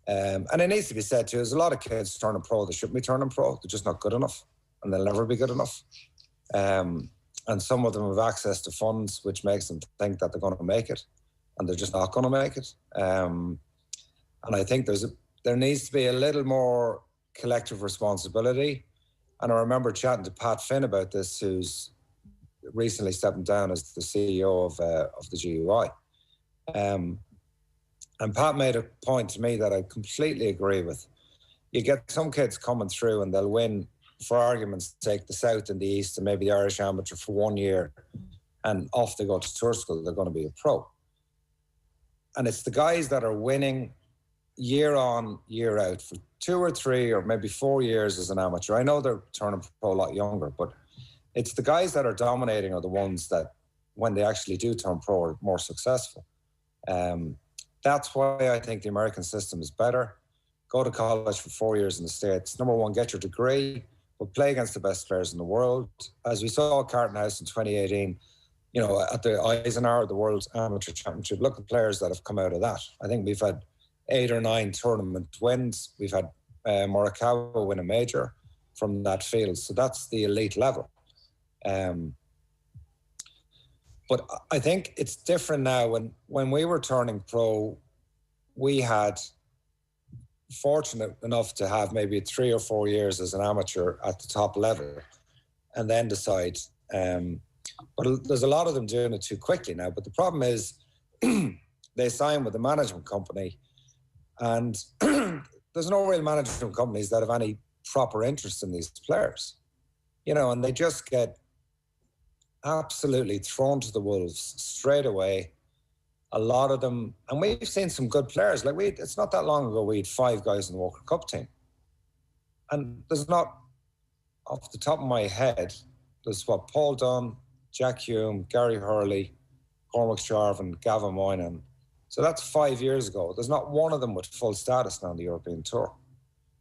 And it needs to be said too, there's a lot of kids turning pro that shouldn't be turning pro. They're just not good enough, and they'll never be good enough. And some of them have access to funds, which makes them think that they're going to make it, and they're just not going to make it. And I think there needs to be a little more collective responsibility. And I remember chatting to Pat Finn about this, who's recently stepping down as the CEO of the GUI. And Pat made a point to me that I completely agree with. You get some kids coming through and they'll win, for argument's sake, the South and the East and maybe the Irish Amateur for 1 year, and off they go to tour school, they're going to be a pro. And it's the guys that are winning year on, year out for 2 or 3 or maybe 4 years as an amateur. I know they're turning pro a lot younger, but it's the guys that are dominating are the ones that when they actually do turn pro are more successful. That's why I think the American system is better. Go to college for 4 years in the States. Number one, get your degree, but play against the best players in the world. As we saw at Carton House in 2018, you know, at the Eisenhower, the World Amateur Championship, look at players that have come out of that. I think we've had 8 or 9 tournament wins. We've had Morikawa win a major from that field. So that's the elite level. But I think it's different now. When we were turning pro, we had fortunate enough to have maybe 3 or 4 years as an amateur at the top level and then decide. But there's a lot of them doing it too quickly now. But the problem is they sign with a management company and there's no real management companies that have any proper interest in these players, you know, and they just get absolutely thrown to the wolves straight away. A lot of them, and we've seen some good players. Like it's not that long ago we had 5 guys in the Walker Cup team, and there's not, off the top of my head, there's Paul Dunn, Jack Hume, Gary Hurley, Cormac Sharvin, Gavin Moynihan. So that's 5 years ago. There's not one of them with full status now on the European Tour.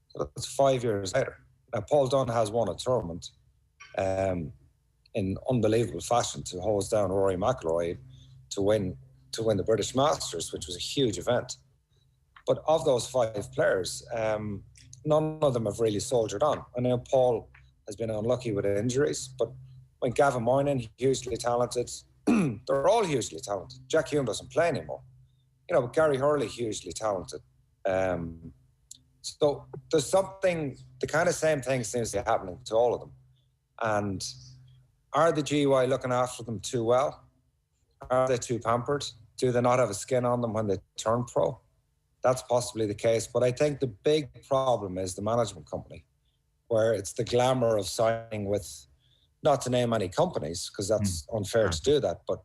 So that's 5 years later. Now Paul Dunn has won a tournament in unbelievable fashion to hose down Rory McIlroy to win the British Masters, which was a huge event. But of those 5 players, none of them have really soldiered on. I know Paul has been unlucky with injuries, but when Gavin Moynihan, hugely talented, they're all hugely talented. Jack Hume doesn't play anymore. You know, but Gary Hurley, hugely talented. So there's something, the kind of same thing seems to be happening to all of them. And are the GUI looking after them too well? Are they too pampered? Do they not have a skin on them when they turn pro? That's possibly the case. But I think the big problem is the management company, where it's the glamour of signing with, not to name any companies, because that's unfair to do that, but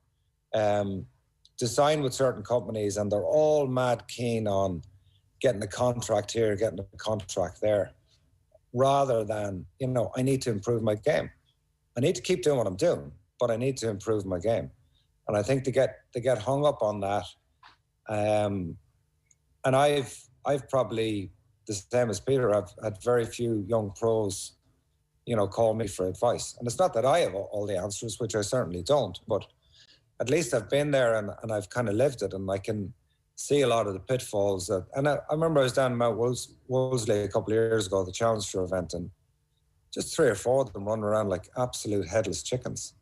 to sign with certain companies, and they're all mad keen on getting a contract here, getting a contract there, rather than, you know, I need to improve my game. I need to keep doing what I'm doing, but I need to improve my game. And I think they get hung up on that. And I've probably, the same as Peter, I've had very few young pros, you know, call me for advice. And it's not that I have all the answers, which I certainly don't, but at least I've been there and I've kind of lived it, and I can see a lot of the pitfalls. I remember I was down in Mount Wolseley a couple of years ago, the Challenge Tour event, and just 3 or 4 of them running around like absolute headless chickens.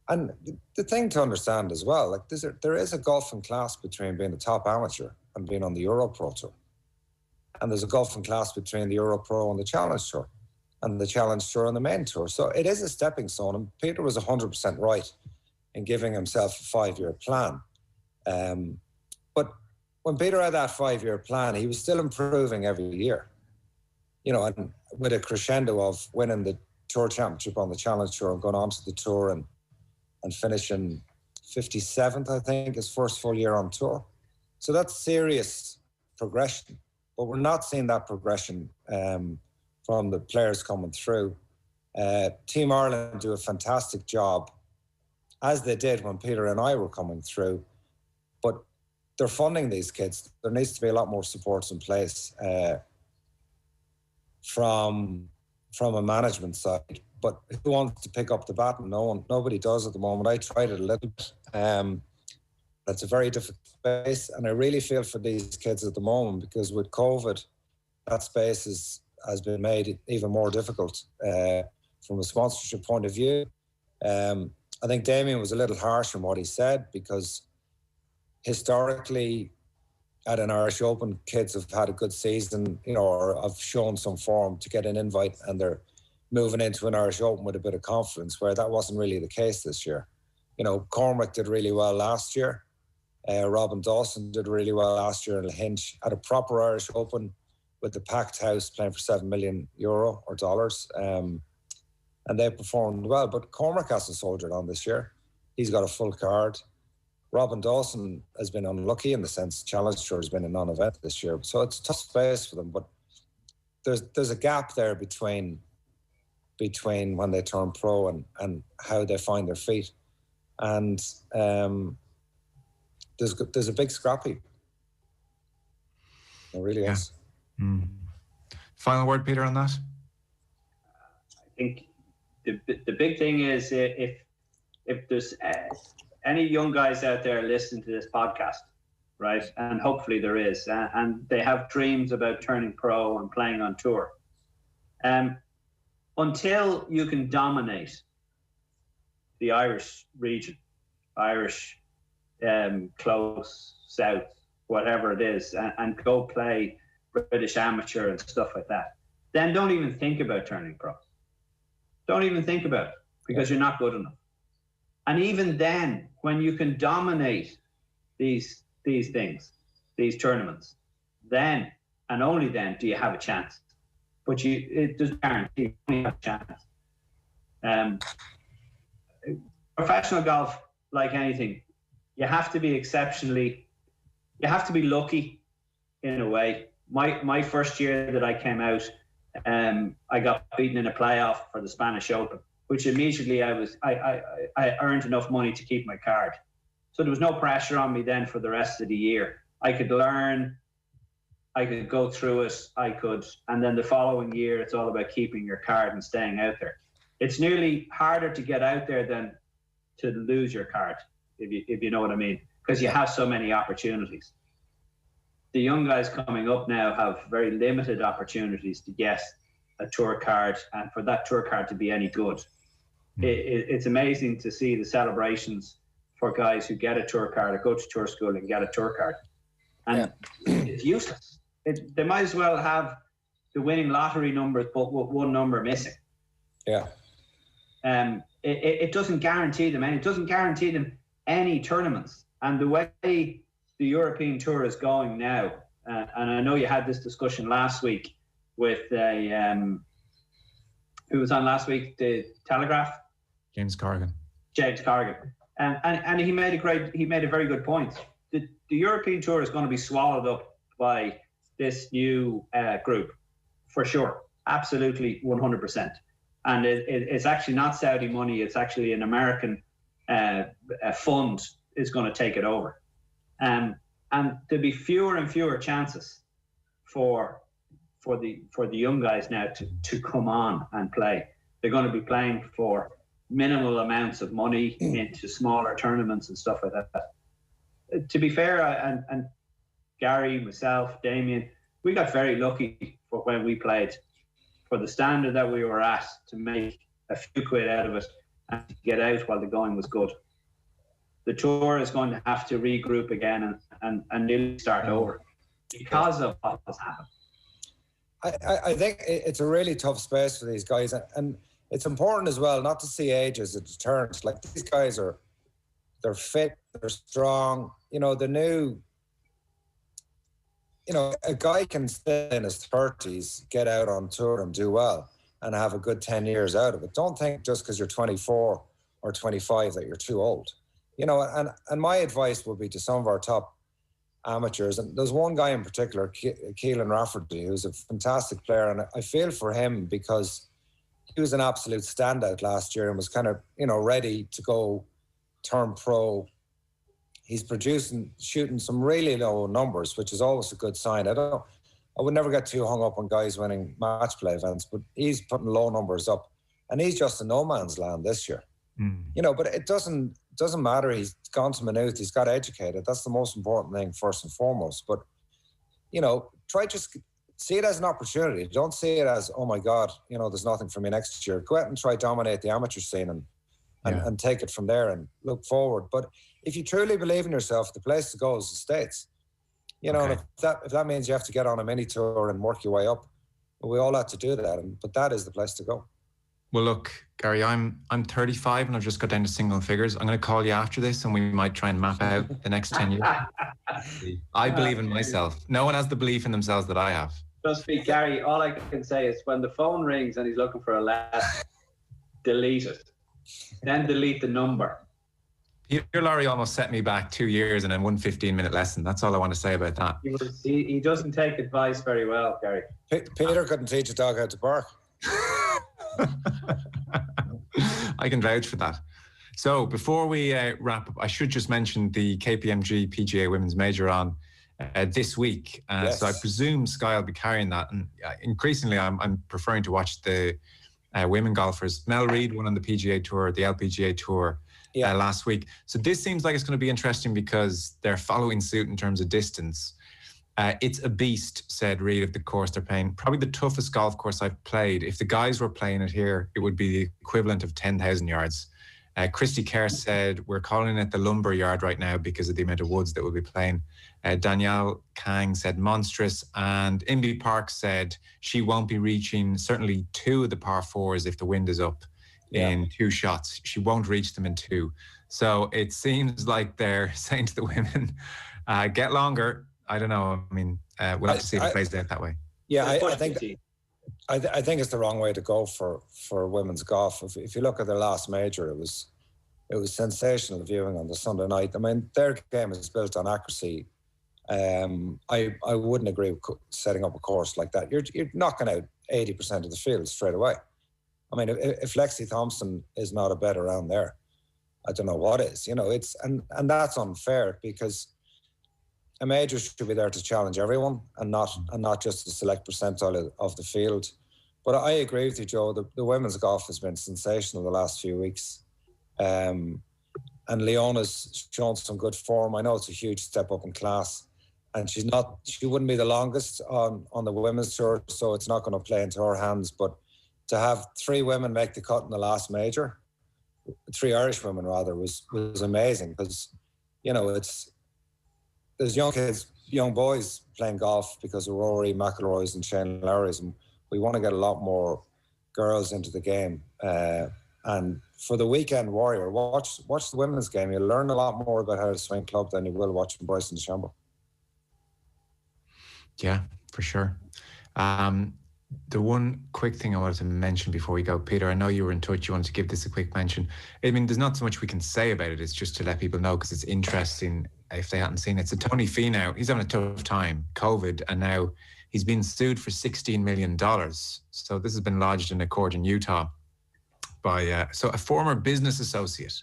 And the thing to understand as well, like there is a golfing class between being a top amateur and being on the Euro Pro Tour. And there's a golfing class between the Euro Pro and the Challenge Tour, and the Challenge Tour and the main tour. So it is a stepping stone, and Peter was 100% right in giving himself a 5-year plan. But when Peter had that 5-year plan, he was still improving every year. You know, and with a crescendo of winning the Tour Championship on the Challenge Tour and going on to the Tour and finishing 57th, I think, his first full year on tour. So that's serious progression. But we're not seeing that progression from the players coming through. Team Ireland do a fantastic job, as they did when Peter and I were coming through. But they're funding these kids. There needs to be a lot more supports in place from a management side. But who wants to pick up the baton? Nobody does at the moment. I tried it a little bit. That's a very difficult space, and I really feel for these kids at the moment, because with COVID, that space has been made even more difficult from a sponsorship point of view. I think Damien was a little harsh in what he said, because historically at an Irish Open, kids have had a good season, you know, or have shown some form to get an invite, and they're moving into an Irish Open with a bit of confidence, where that wasn't really the case this year. You know, Cormac did really well last year. Robin Dawson did really well last year in Hinch at a proper Irish Open with the packed house, playing for €7 million or dollars. And they performed well, but Cormac hasn't soldiered on this year. He's got a full card. Robin Dawson has been unlucky in the sense Challenge Tour has been a non-event this year. So it's a tough space for them, but there's a gap there between when they turn pro and how they find their feet. and there's a big scrappy. There really is. Final word, Peter, on that? I think the big thing is if there's any young guys out there listening to this podcast, right, and hopefully there is, and they have dreams about turning pro and playing on tour, until you can dominate the Irish region, Irish close south, whatever it is, and go play British amateur and stuff like that, then don't even think about turning pro. Don't even think about it, because you're not good enough. And even then, when you can dominate these things, these tournaments, then and only then do you have a chance. But it doesn't guarantee you only have a chance. Professional golf, like anything, you have to be lucky in a way. My first year that I came out, I got beaten in a playoff for the Spanish Open, which immediately I earned enough money to keep my card. So there was no pressure on me then for the rest of the year. I could learn, I could go through it, and then the following year it's all about keeping your card and staying out there. It's nearly harder to get out there than to lose your card, if you know what I mean, because you have so many opportunities. The young guys coming up now have very limited opportunities to get a tour card, and for that tour card to be any good. It's amazing to see the celebrations for guys who get a tour card or go to tour school and get a tour card. And it's useless. They might as well have the winning lottery numbers, but with one number missing. Yeah. It doesn't guarantee them any. It doesn't guarantee them any tournaments. And the way the European Tour is going now, and I know you had this discussion last week with who was on last week, the Telegraph? James Corrigan. And he made a very good point. The European Tour is going to be swallowed up by this new group, for sure. Absolutely, 100%. And it's actually not Saudi money. It's actually an American fund is going to take it over. And there'll be fewer and fewer chances for the young guys now to come on and play. They're going to be playing for minimal amounts of money into smaller tournaments and stuff like that. To be fair, and Gary, myself, Damien, we got very lucky for when we played, for the standard that we were at, to make a few quid out of it and to get out while the going was good. The tour is going to have to regroup again and nearly start over because of what has happened. I think it's a really tough space for these guys, and it's important as well not to see age as a deterrent. Like, these guys they're fit, they're strong. You know, the new, a guy can still in his 30s get out on tour and do well and have a good 10 years out of it. Don't think just because you're 24 or 25 that you're too old. And my advice would be to some of our top amateurs, and there's one guy in particular, Keelan Rafferty, who's a fantastic player, and I feel for him because he was an absolute standout last year and was kind of, ready to go turn pro. He's shooting some really low numbers, which is always a good sign. I would never get too hung up on guys winning match play events, but he's putting low numbers up, and he's just in no man's land this year. But it doesn't matter. He's gone to Maynooth. He's got educated. That's the most important thing, first and foremost. But, try just see it as an opportunity. Don't see it as, oh my God, there's nothing for me next year. Go out and try dominate the amateur scene and take it from there and look forward. But if you truly believe in yourself, the place to go is the States. And if that means you have to get on a mini tour and work your way up, we all have to do that. But that is the place to go. Well, look, Gary, I'm 35 and I've just got down to single figures. I'm going to call you after this and we might try and map out the next 10 years. I believe in myself. No one has the belief in themselves that I have. Trust me, Gary, all I can say is when the phone rings and he's looking for a lesson, delete it. Then delete the number. Peter Lawrie almost set me back 2 years and then 1 15-minute lesson. That's all I want to say about that. He doesn't take advice very well, Gary. Peter couldn't teach a dog how to bark. I can vouch for that. So before we wrap up, I should just mention the KPMG PGA Women's Major on this week. Yes. So I presume Sky will be carrying that. And increasingly, I'm preferring to watch the women golfers. Mel Reid won on the PGA Tour, the LPGA Tour last week. So this seems like it's going to be interesting because they're following suit in terms of distance. It's a beast, said Reid of the course they're playing. Probably the toughest golf course I've played. If the guys were playing it here, it would be the equivalent of 10,000 yards. Christy Kerr said, we're calling it the lumber yard right now because of the amount of woods that we'll be playing. Danielle Kang said monstrous. And Inbee Park said she won't be reaching certainly 2 of the par 4s if the wind is up in 2 shots. She won't reach them in 2. So it seems like they're saying to the women, get longer. I don't know. I mean, we'll have to see if it plays out that way. Yeah, I think it's the wrong way to go for women's golf. If you look at their last major, it was sensational viewing on the Sunday night. I mean, their game is built on accuracy. I wouldn't agree with setting up a course like that. You're knocking out 80% of the field straight away. I mean, if Lexi Thompson is not a bet around there, I don't know what is. You know, it's and that's unfair because a major should be there to challenge everyone and not just the select percentile of the field. But I agree with you, Joe. The women's golf has been sensational the last few weeks. And Leona's shown some good form. I know it's a huge step up in class. And she wouldn't be the longest on the women's tour, so it's not going to play into her hands. But to have 3 women make the cut in the last major, 3 Irish women rather, was amazing because, you know, there's young kids, young boys playing golf because of Rory McIlroy's and Shane Lowry's, and we want to get a lot more girls into the game. And for the weekend warrior, watch the women's game. You'll learn a lot more about how to swing club than you will watching Bryson DeChambeau. Yeah, for sure. The one quick thing I wanted to mention before we go, Peter, I know you were in touch. You wanted to give this a quick mention. I mean, there's not so much we can say about it. It's just to let people know because it's interesting if they hadn't seen it. So Tony Finau, he's having a tough time, COVID, and now he's been sued for $16 million. So this has been lodged in a court in Utah by a former business associate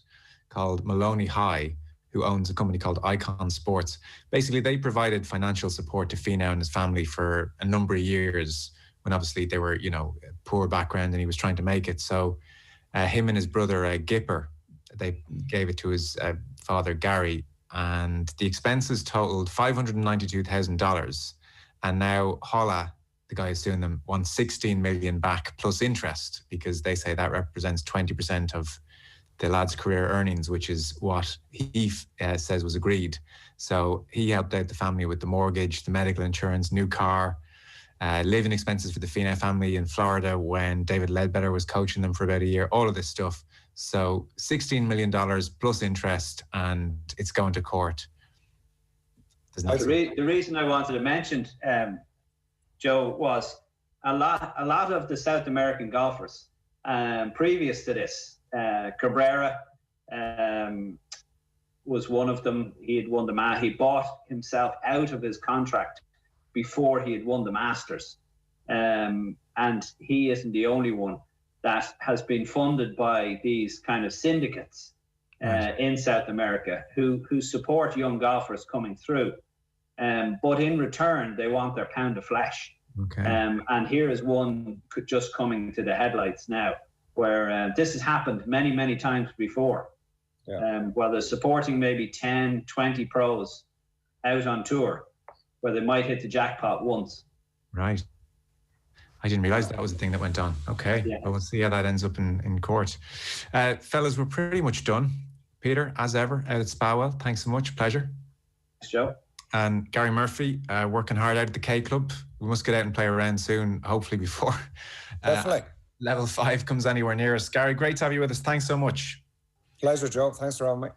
called Maloney High, who owns a company called Icon Sports. Basically, they provided financial support to Finau and his family for a number of years when obviously they were, you know, poor background and he was trying to make it. So him and his brother, Gipper, they gave it to his father, Gary, and the expenses totaled $592,000. And now Holla, the guy who's suing them, wants $16 million back plus interest because they say that represents 20% of the lad's career earnings, which is what he says was agreed. So he helped out the family with the mortgage, the medical insurance, new car, living expenses for the Finau family in Florida when David Ledbetter was coaching them for about a year, all of this stuff. So $16 million plus interest, and it's going to court. The reason I wanted to mention, Joe, was a lot of the South American golfers previous to this, Cabrera was one of them. He had won he bought himself out of his contract before he had won the Masters. And he isn't the only one that has been funded by these kind of syndicates in South America who support young golfers coming through. But in return, they want their pound of flesh. Okay. And here is one just coming to the headlights now, where this has happened many, many times before. Yeah. Where they're supporting maybe 10, 20 pros out on tour, where they might hit the jackpot once. Right. I didn't realise that was the thing that went on. Okay. Yeah. Well, we'll see how that ends up in court. Fellas, we're pretty much done. Peter, as ever, out at Spawell. Thanks so much. Pleasure. Thanks, Joe. And Gary Murphy, working hard out at the K Club. We must get out and play around soon, hopefully before level 5 comes anywhere near us. Gary, great to have you with us. Thanks so much. Pleasure, Joe. Thanks for having me.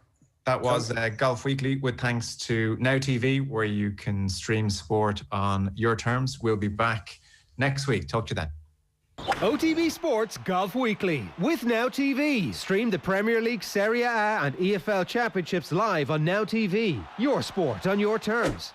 That was Golf Weekly with thanks to Now TV, where you can stream sport on your terms. We'll be back next week. Talk to you then. OTB Sports Golf Weekly with Now TV. Stream the Premier League, Serie A and EFL Championships live on Now TV. Your sport on your terms.